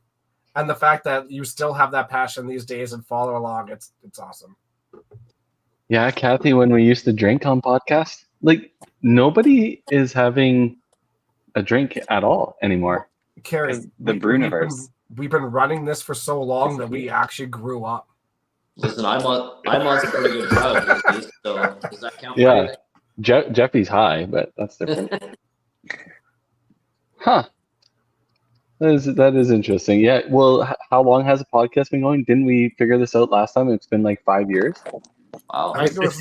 the fact that you still have that passion these days and follow along, it's awesome. Yeah, Kathy, when we used to drink on podcasts, like nobody is having a drink at all anymore. Carrie, The Bruniverse. We've been running this for so long that we actually grew up. Listen, I'm on some pretty good drugs, so does that count? Yeah. Jeffy's high, but that's different. Huh. That is interesting. Yeah. Well, how long has the podcast been going? Didn't we figure this out last time? It's been like 5 years. Wow. I think it was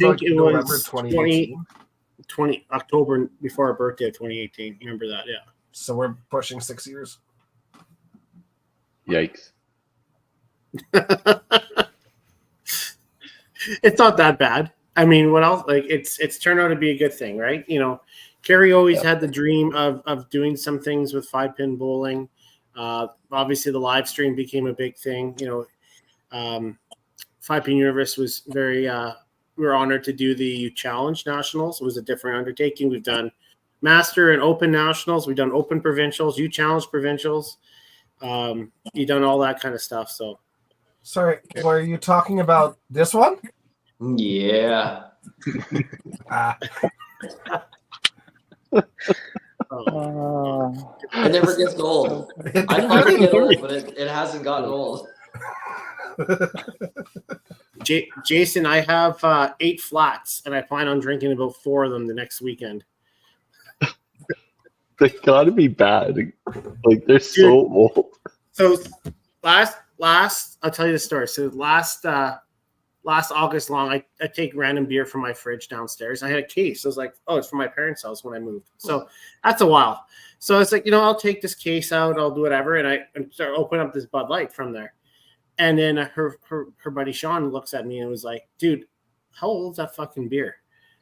20 October before our birthday of 2018. Remember that? Yeah. So we're pushing 6 years. Yikes. It's not that bad. I mean, what else? Like it's turned out to be a good thing, right? You know, Carrie always had the dream of doing some things with 5-pin bowling. Obviously, the live stream became a big thing. You know, 5-pin Universe was very. We were honored to do the Challenge Nationals. It was a different undertaking. We've done Master and Open Nationals. We've done Open Provincials. You Challenge Provincials. You've done all that kind of stuff. So, sorry, were you talking about this one? Yeah. It never gets old. I thought it get old, but it hasn't gotten old. Jason, I have 8 flats, and I plan on drinking about 4 of them the next weekend. They gotta be bad. Like they're so old. So last I'll tell you the story. So last August long, I take random beer from my fridge downstairs. I had a case. I was like, oh, it's from my parents' house when I moved. So that's a while. So I was like, I'll take this case out, I'll do whatever, and I start opening up this Bud Light from there. And then her buddy Sean looks at me and was like, dude, how old is that fucking beer?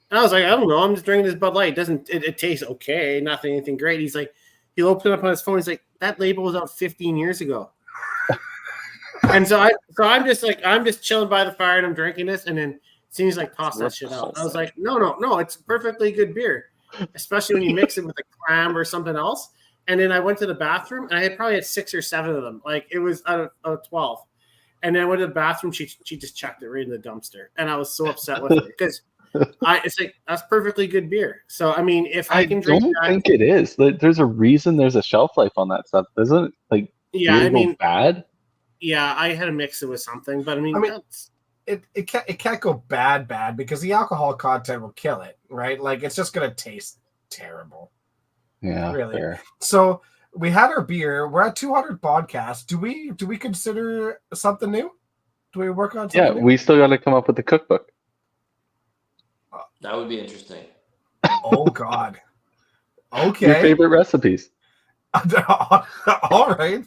And I was like, I don't know. I'm just drinking this Bud Light. It tastes okay, nothing, anything great. He's like, he opened it up on his phone. He's like, that label was out 15 years ago. And I'm just chilling by the fire and I'm drinking this, and then seems like toss that shit out. I was like, no, it's perfectly good beer, especially when you mix it with a clam or something else. And then I went to the bathroom and I probably had 6 or 7 of them. Like it was out of 12. And then I went to the bathroom. She just chucked it right in the dumpster, and I was so upset with her because it's like that's perfectly good beer. So I mean, if I can drink, don't think it is. There's a reason there's a shelf life on that stuff, isn't it? Like, yeah, I mean, bad. Yeah, I had to mix it with something, but I mean that's... it can't go bad because the alcohol content will kill it, right? Like it's just gonna taste terrible. Yeah, really. Fair. So we had our beer. We're at 200 podcasts. Do we consider something new? Do we work on something new? We still got to come up with the cookbook. That would be interesting. Oh God. Okay. Your favorite recipes. All right.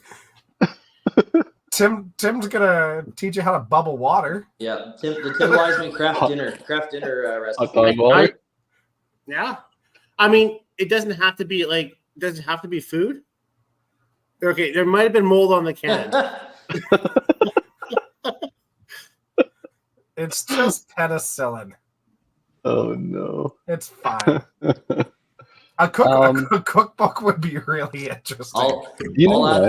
Tim's gonna teach you how to bubble water. Yeah, the Tim Wiseman craft dinner recipe. Hot dog water. Yeah, I mean, it doesn't have to be like. Does it have to be food? Okay, there might have been mold on the can. It's just penicillin. Oh no. It's fine. A cookbook would be really interesting. I'll add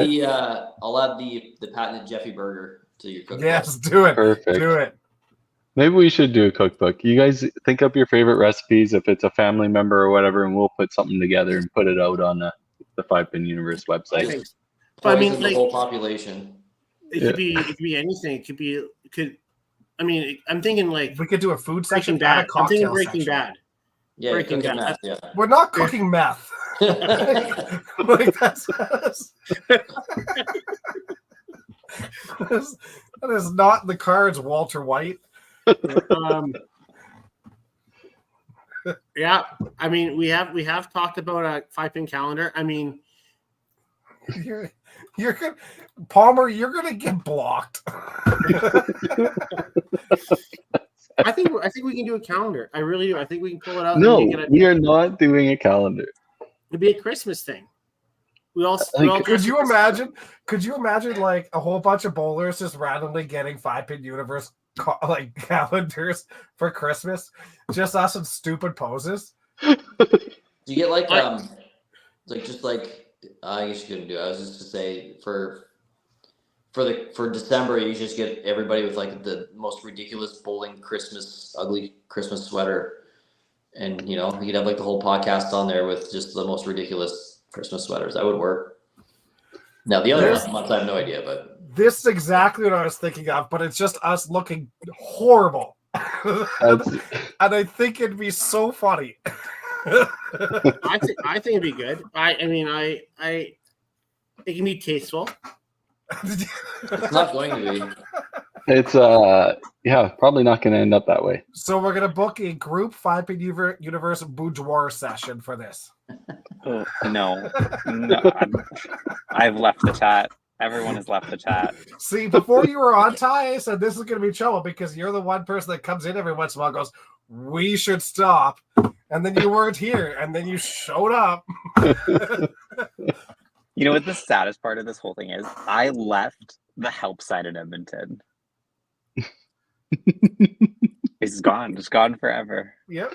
the patented Jeffy burger to your cookbook. Yes, do it. Perfect. Do it. Maybe we should do a cookbook. You guys think up your favorite recipes if it's a family member or whatever, and we'll put something together and put it out on the 5-Pin Universe website. But I mean, the whole population. It could be anything. I mean, I'm thinking like we could do a food Breaking section. Bad. I'm thinking Breaking Breaking Bad. Yeah, Breaking cooking Bad. meth, yeah. We're not cooking meth. Like that's that is not the cards, Walter White. Yeah, I mean, we have talked about a 5-pin calendar. I mean, you're gonna, Palmer, you're gonna get blocked. I think we can do a calendar. I really do. I think we can pull it out. No, we are not doing a calendar. It'd be a Christmas thing. Could you imagine like a whole bunch of bowlers just randomly getting 5-Pin Universe like calendars for Christmas? Just us in stupid poses. Do you get like just like I guess you couldn't do it. I was just to say for December you just get everybody with like the most ridiculous bowling ugly Christmas sweater, and you could have like the whole podcast on there with just the most ridiculous Christmas sweaters. That would work. Now the other months I have no idea, but this is exactly what I was thinking of, but it's just us looking horrible. And I think it'd be so funny. I think it'd be good. I mean, it can be tasteful. it's not going to be. It's probably not going to end up that way. So we're gonna book a group 5-Pin Universe boudoir session for this. Oh, no, I've left the chat. Everyone has left the chat. See, before you were on, Ty, I said this is gonna be trouble because you're the one person that comes in every once in a while and goes, "We should stop," and then you weren't here, and then you showed up. You know what the saddest part of this whole thing is? I left the help side in Edmonton. It's gone. It's gone forever. Yep.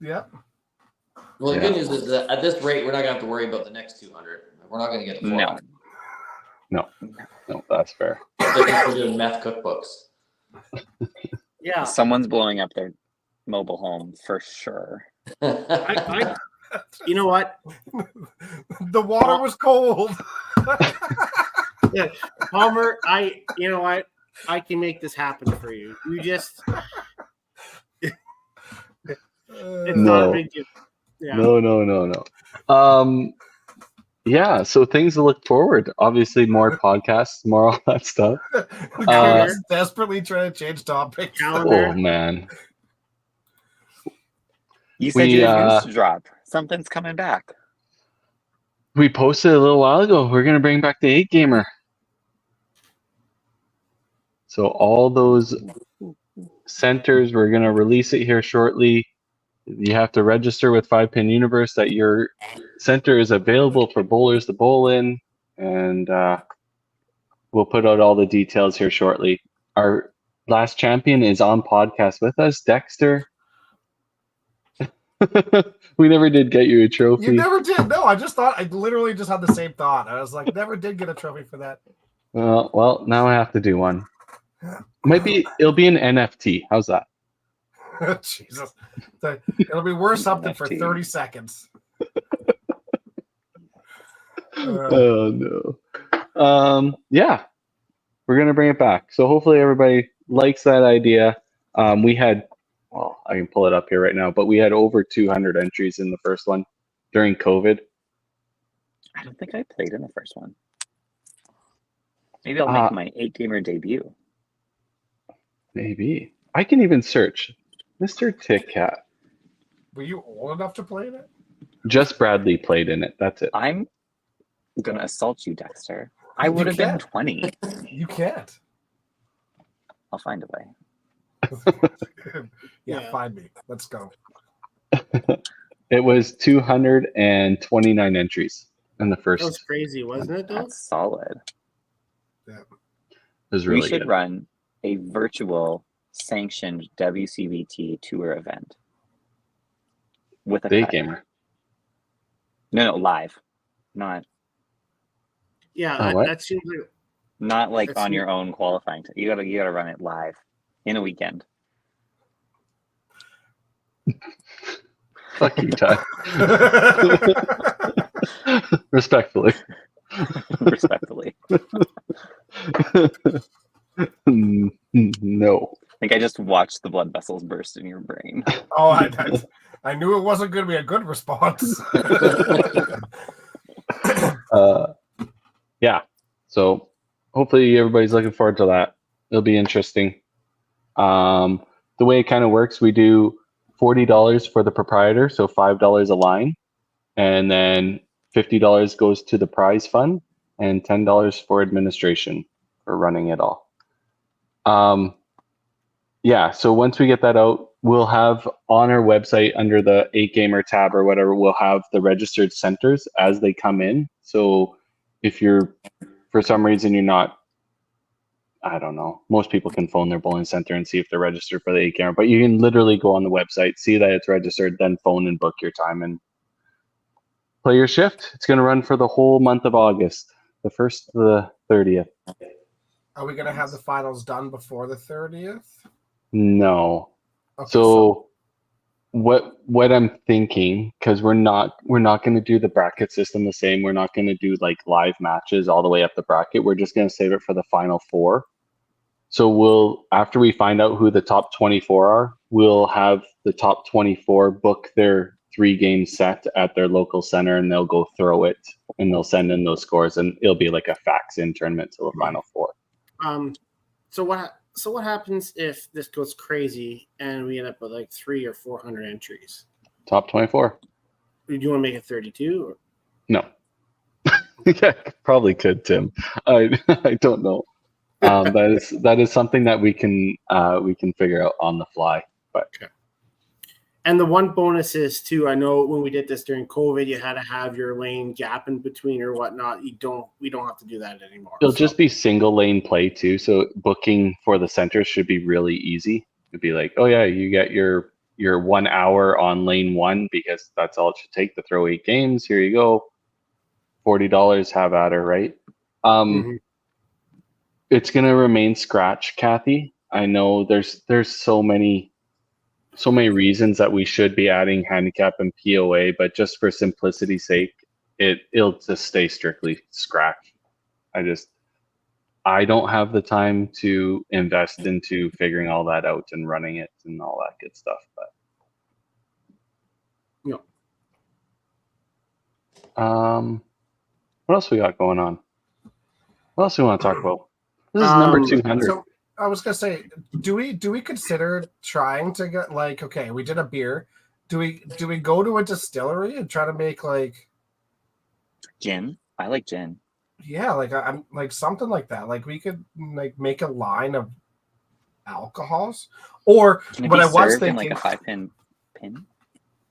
Well, the good news is that at this rate, we're not gonna have to worry about the next 200. We're not gonna get to 400. No, that's fair. We're doing meth cookbooks. Yeah, someone's blowing up their mobile home for sure. You know what? The water was cold. Yeah, Palmer, you know what? I can make this happen for you. You just it's not a big deal. Yeah. No. Yeah, so things to look forward. Obviously, more podcasts, more all that stuff. Desperately trying to change topics. Oh man. You said you had news to drop. Something's coming back. We posted a little while ago. We're gonna bring back the 8 Gamer. So all those centers, we're gonna release it here shortly. You have to register with 5-Pin Universe that your center is available for bowlers to bowl in, and we'll put out all the details here shortly. Our last champion is on podcast with us, Dexter. We never did get you a trophy. You never did. No, I literally just had the same thought. I was like, never did get a trophy for that. Well, now I have to do one. It'll be an NFT. How's that? Jesus. It'll be worth something for NFT. 30 seconds. Oh no. Yeah. We're gonna bring it back. So hopefully everybody likes that idea. We had, well, I can pull it up here right now, but we had over 200 entries in the first one during COVID. I don't think I played in the first one. Maybe I'll make my 8-gamer debut. Maybe. I can even search Mr. Tit Kat. Were you old enough to play in it? Just Bradley played in it. That's it. I'm gonna assault you, Dexter. I would have been can't. 20. You can't. I'll find a way. Yeah, find me. Let's go. It was 229 entries in the first. That was crazy, wasn't it? Though. That's solid. Yeah. It was really We should good. run a virtual sanctioned WCBT tour event with a Day cut. gamer. No, live, not Yeah, what? that seems like not like That's on neat. your own qualifying. You gotta run it live in a weekend. Fuck you, Ty. Respectfully. Respectfully. No. I think I just watched the blood vessels burst in your brain. Oh, I knew it wasn't going to be a good response. Yeah. So hopefully everybody's looking forward to that. It'll be interesting. The way it kind of works, we do $40 for the proprietor, so $5 a line, and then $50 goes to the prize fund, and $10 for administration for running it all. Yeah, so once we get that out, we'll have on our website under the 8Gamer tab or whatever, we'll have the registered centers as they come in. So if you're, for some reason, you're not, I don't know, most people can phone their bowling center and see if they're registered for the 8Gamer, but you can literally go on the website, see that it's registered, then phone and book your time and play your shift. It's going to run for the whole month of August, the 1st to the 30th. Are we going to have the finals done before the 30th? No. Okay, So what I'm thinking, because we're not going to do the bracket system the same. We're not going to do like live matches all the way up the bracket. We're just going to save it for the final four. So after we find out who the top 24 are, we'll have the top 24 book their 3-game set at their local center, and they'll go throw it, and they'll send in those scores, and it'll be like a fax-in tournament to the final four. So what happens if this goes crazy and we end up with like 300 or 400 entries? Top 24. Do you want to make it 32? Or? No. Yeah, probably could, Tim. I don't know. That is something that we can figure out on the fly. But Okay. And the one bonus is too, I know when we did this during COVID, you had to have your lane gap in between or whatnot. We don't have to do that anymore. it'll just be single lane play too. So booking for the centers should be really easy. It'd be like, oh yeah, you get your 1 hour on lane 1 because that's all it should take to throw 8 games. Here you go. $40, have at her, right? It's gonna remain scratch, Kathy. I know there's so many reasons that we should be adding handicap and POA, but just for simplicity's sake, it'll just stay strictly scratch. I don't have the time to invest into figuring all that out and running it and all that good stuff. But what else we got going on? What else do we want to talk about? This is number 200. So I was gonna say, do we consider trying to get like, okay, we did a beer. Do we go to a distillery and try to make like Gin. I like gin. yeah, like I'm like something like that. Like we could like make a line of alcohols, or Can it what be I was served in thinking. like a 5-pin pin?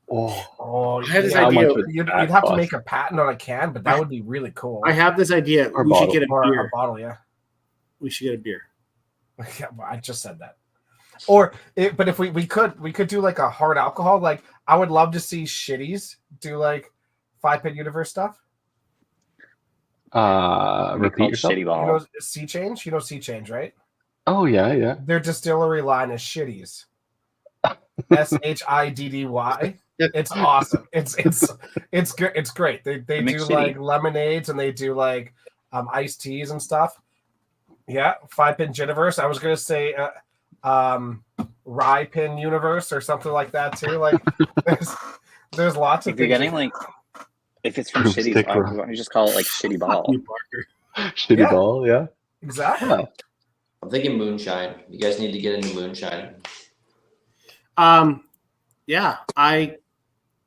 Oh, I had this yeah, idea. You'd that have to cost? make a patent on a can, but that would be really cool. I have this idea. Or We should get a or a beer. bottle, yeah. We should get a beer. Yeah, well, I just said that. But if we could do like a hard alcohol. Like I would love to see Shitties do like 5-Pin Universe stuff. Repeat Called yourself. Shitty You Ball. know Sea Change? You know Sea Change, right? Oh yeah. Their distillery line is Shitties. SHIDDY. It's awesome. It's good. It's great. They do McShitty. like lemonades and they do like iced teas and stuff. Yeah, 5-Pin Universe. I was gonna say Rye Pin Universe or something like that too. Like there's lots of If you're things. getting like, if it's from Broomstick Shitty, why roll. don't you just call it like Shitty Ball? You, Parker. Shitty Yeah. ball. Yeah. Exactly. Yeah. I'm thinking moonshine. You guys need to get into moonshine. Yeah, I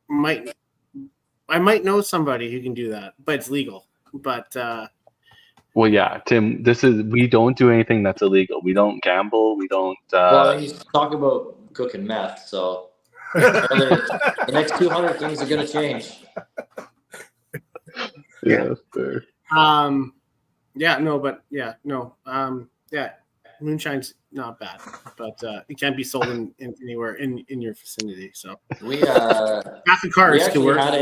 might know somebody who can do that, but it's legal. But Well, yeah, Tim. We don't do anything that's illegal. We don't gamble. We don't. Well, he's talking about cooking meth, so the next 200 things are going to change. Yeah. Fair. yeah, moonshine's not bad, but it can't be sold anywhere in your vicinity. So We half the we cars can actually work. had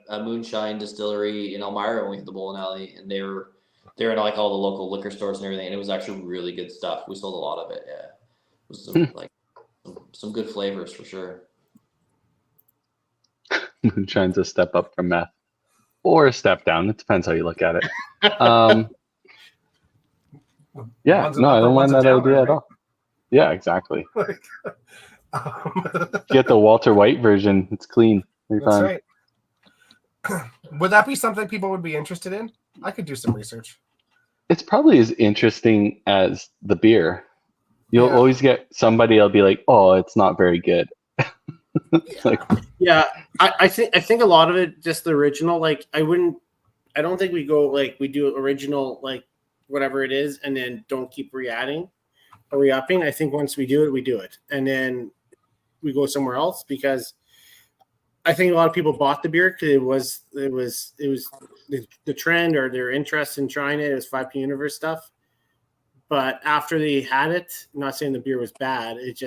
a moonshine distillery in Elmira when we hit the bowling alley, and they were in like all the local liquor stores and everything, and it was actually really good stuff. We sold a lot of it. Yeah, it was some good flavors for sure. Moonshine's a step up from meth, or a step down. It depends how you look at it. Yeah, One's no, an I up don't or mind one's a that downer, idea at right? all. Yeah, exactly. Um, Get the Walter White version. It's clean. You're That's fine. right. Would that be something people would be interested in? I could do some research. It's probably as interesting as the beer. You'll Yeah. always get somebody. I'll be like, "Oh, it's not very good." It's like, Yeah, I think a lot of it just the original. Like I don't think we go like we do original like whatever it is, and then don't keep re-adding or re-upping. I think once we do it, and then we go somewhere else because I think a lot of people bought the beer because it was the trend or their interest in trying it. It was 5P Universe stuff, but after they had it, I'm not saying the beer was bad. It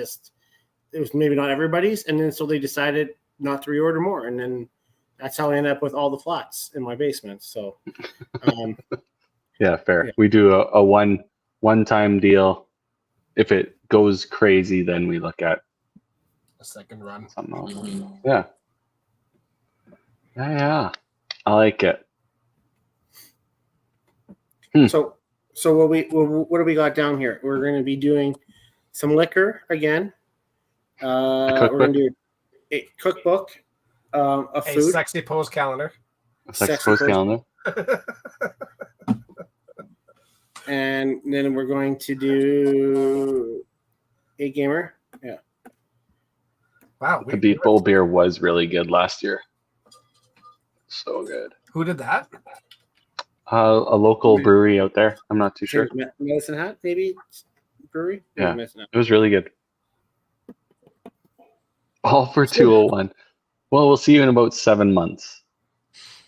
was maybe not everybody's, and then so they decided not to reorder more, and then that's how I ended up with all the flats in my basement. So, yeah, fair. Yeah. We do a one-time deal. If it goes crazy, then we look at A second run. something else. Mhm. Yeah. Yeah. I like it. so what do we got down here? We're going to be doing some liquor again. We're going to do a cookbook of A food. sexy pose calendar. Sex Sexy post person. calendar. And then we're going to do a gamer. Yeah. Wow. The Beat Bowl beer was really good last year. So good. Who did that? A local brewery out there. I'm not too sure. Medicine Hat, maybe brewery. Yeah. Medicine Hat. It was really good. All for 201. Well, we'll see you in about 7 months.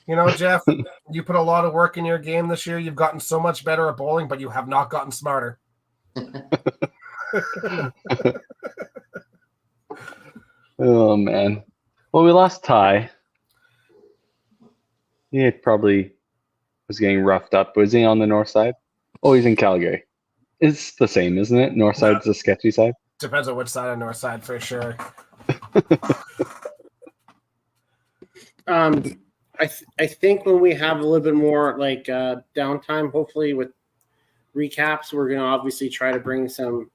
You know, Jeff, you put a lot of work in your game this year. You've gotten so much better at bowling, but you have not gotten smarter. Oh man. Well, we lost Ty. He probably was getting roughed up. Was he on the north side? Oh, he's in Calgary. It's the same, isn't it? North side's the sketchy side. Depends on which side of north side for sure. I think when we have a little bit more like downtime, hopefully with recaps, we're gonna obviously try to bring some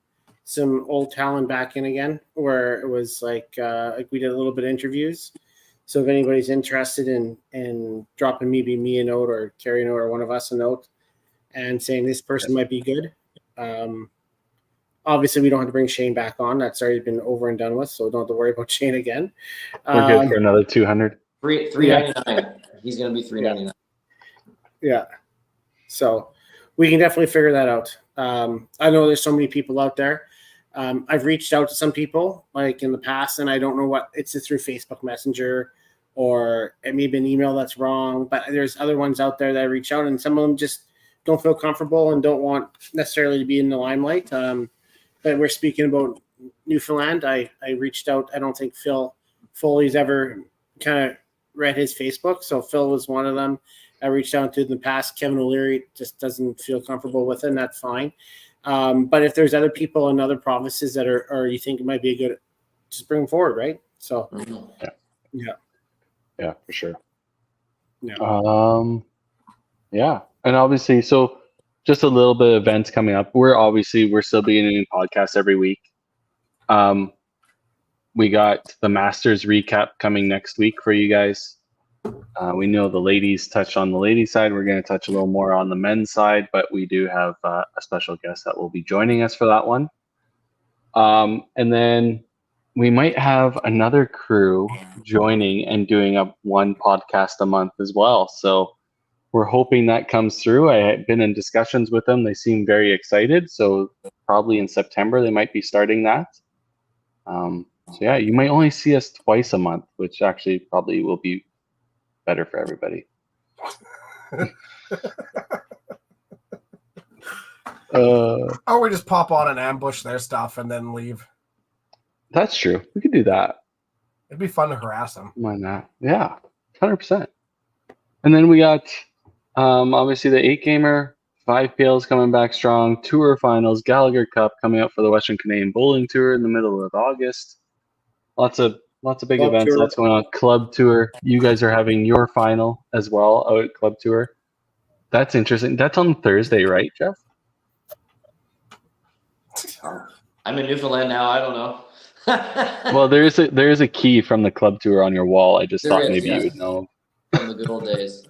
old talent back in again, where it was like we did a little bit of interviews. So if anybody's interested in dropping maybe me a note or Carrie a note or one of us a note and saying this person might be good. Obviously, we don't have to bring Shane back on. That's already been over and done with, so don't have to worry about Shane again. We're good for another 200. $3.99. He's gonna be $3.99. Yeah. So we can definitely figure that out. I know there's so many people out there. I've reached out to some people like in the past, and I don't know what it's through Facebook Messenger or it may be an email that's wrong. But there's other ones out there that I reach out, and some of them just don't feel comfortable and don't want necessarily to be in the limelight. But we're speaking about Newfoundland. I reached out. I don't think Phil Foley's ever kind of read his Facebook, so Phil was one of them. I reached out to in the past. Kevin O'Leary just doesn't feel comfortable with it, and that's fine. But if there's other people in other provinces that are, or you think it might be a good, just bring them forward, right? So, yeah, for sure. Yeah. Yeah, and obviously, so just a little bit of events coming up. We're still being a new podcast every week. We got the Masters recap coming next week for you guys. We know the ladies touched on the ladies side. We're going to touch a little more on the men's side, but we do have a special guest that will be joining us for that one. And then we might have another crew joining and doing one podcast a month as well. So we're hoping that comes through. I had been in discussions with them. They seem very excited. So probably in September, they might be starting that. So yeah, you might only see us twice a month, which actually probably will be better for everybody. Or we just pop on and ambush their stuff and then leave. That's true. We could do that. It'd be fun to harass them. Why not? Yeah, 100%. And then we got obviously the 8-gamer, 5PL's coming back strong, tour finals, Gallagher Cup coming up for the Western Canadian Bowling Tour in the middle of August. Lots of big Club events. tour. Lots going on. Club Tour. You guys are having your final as well out at Club Tour. That's interesting. That's on Thursday, right, Jeff? I'm in Newfoundland now. I don't know. Well, there is a key from the Club Tour on your wall. I just There thought is, maybe yes. you would know. From the good old days.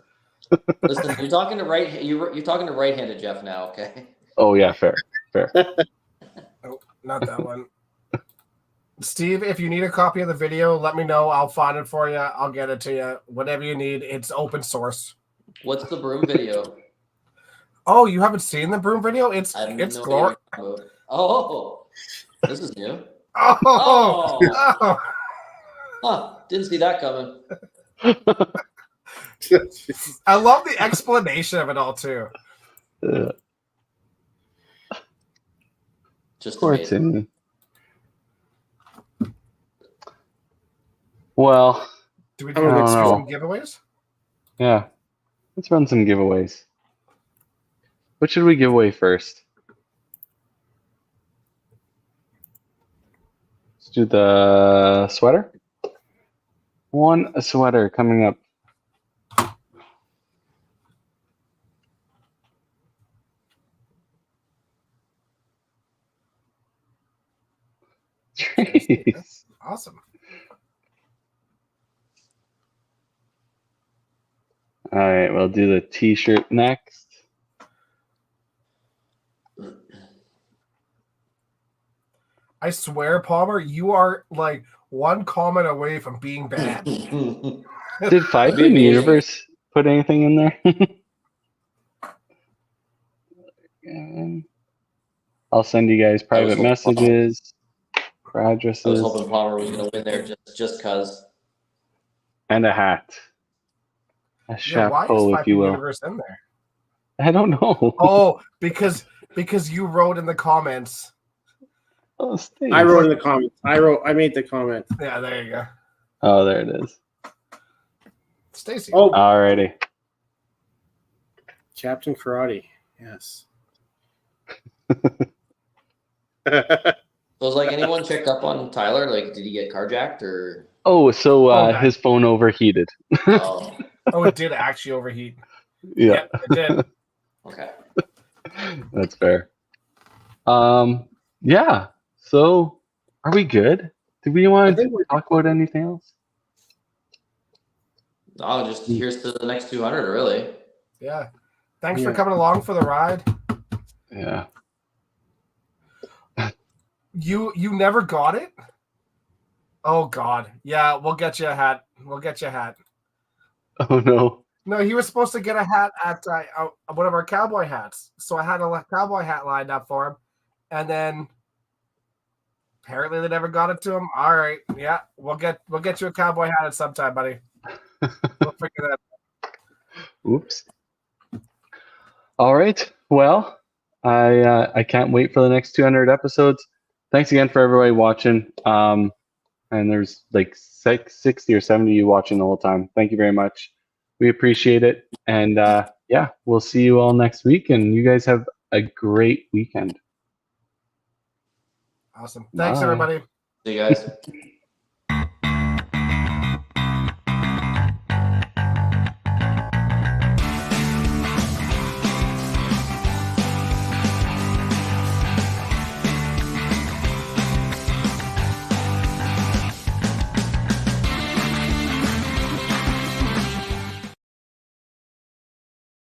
Listen, you're talking to right-handed Jeff now, okay? Oh yeah, fair. Oh, not that one. Steve, if you need a copy of the video, let me know. I'll find it for you. I'll get it to you. Whatever you need. It's open source. What's the broom video? Oh, you haven't seen the broom video? It's I have it's no glorious. idea what you're talking about. Oh, this is new. Oh, Oh, oh. didn't see that coming. I love the explanation of it all too. Just Poor amazing. Timmy. Well, Do we I do don't some know. giveaways? yeah. Let's run some giveaways. What should we give away first? Let's do the sweater. A sweater coming up. Jeez. Awesome. All right, we'll do the t-shirt next. I swear, Palmer, you are like one comment away from being bad. Did Five That'd be in the amazing. Universe put anything in there? And I'll send you guys private hoping- messages for I was addresses hoping Palmer was going to win there just cause. and a hat. A Yeah, why is chapeau, if Five you will. Universe in there? I don't know. Oh, because you wrote in the comments. Oh, Steve. I wrote in the comments. I made the comment. Yeah, there you go. Oh, there it is. Stacy. Oh, Alrighty. Captain Karate. Yes. So was like anyone checked up on Tyler? Like, did he get carjacked or? Oh, so Okay. his phone overheated. Oh, Oh, it did actually overheat. Yeah, Yep, it did. okay. that's fair. Yeah. So, are we good? Do we I want think to we're- talk about anything else? Oh, just here's to the next 200, really. Yeah. Thanks for Yeah. coming along for the ride. Yeah. You never got it? Oh God. Yeah, we'll get you a hat. We'll get you a hat. Oh no. No, he was supposed to get a hat at one of our cowboy hats. So I had a cowboy hat lined up for him, and then Apparently they never got it to him. All right, yeah, we'll get you a cowboy hat at some time, buddy. We'll figure that out. Oops. All right. Well, I can't wait for the next 200 episodes. Thanks again for everybody watching. And there's like 60 or 70 of you watching the whole time. Thank you very much. We appreciate it. And yeah, we'll see you all next week. And you guys have a great weekend. Awesome. Thanks, Bye. everybody. See you guys.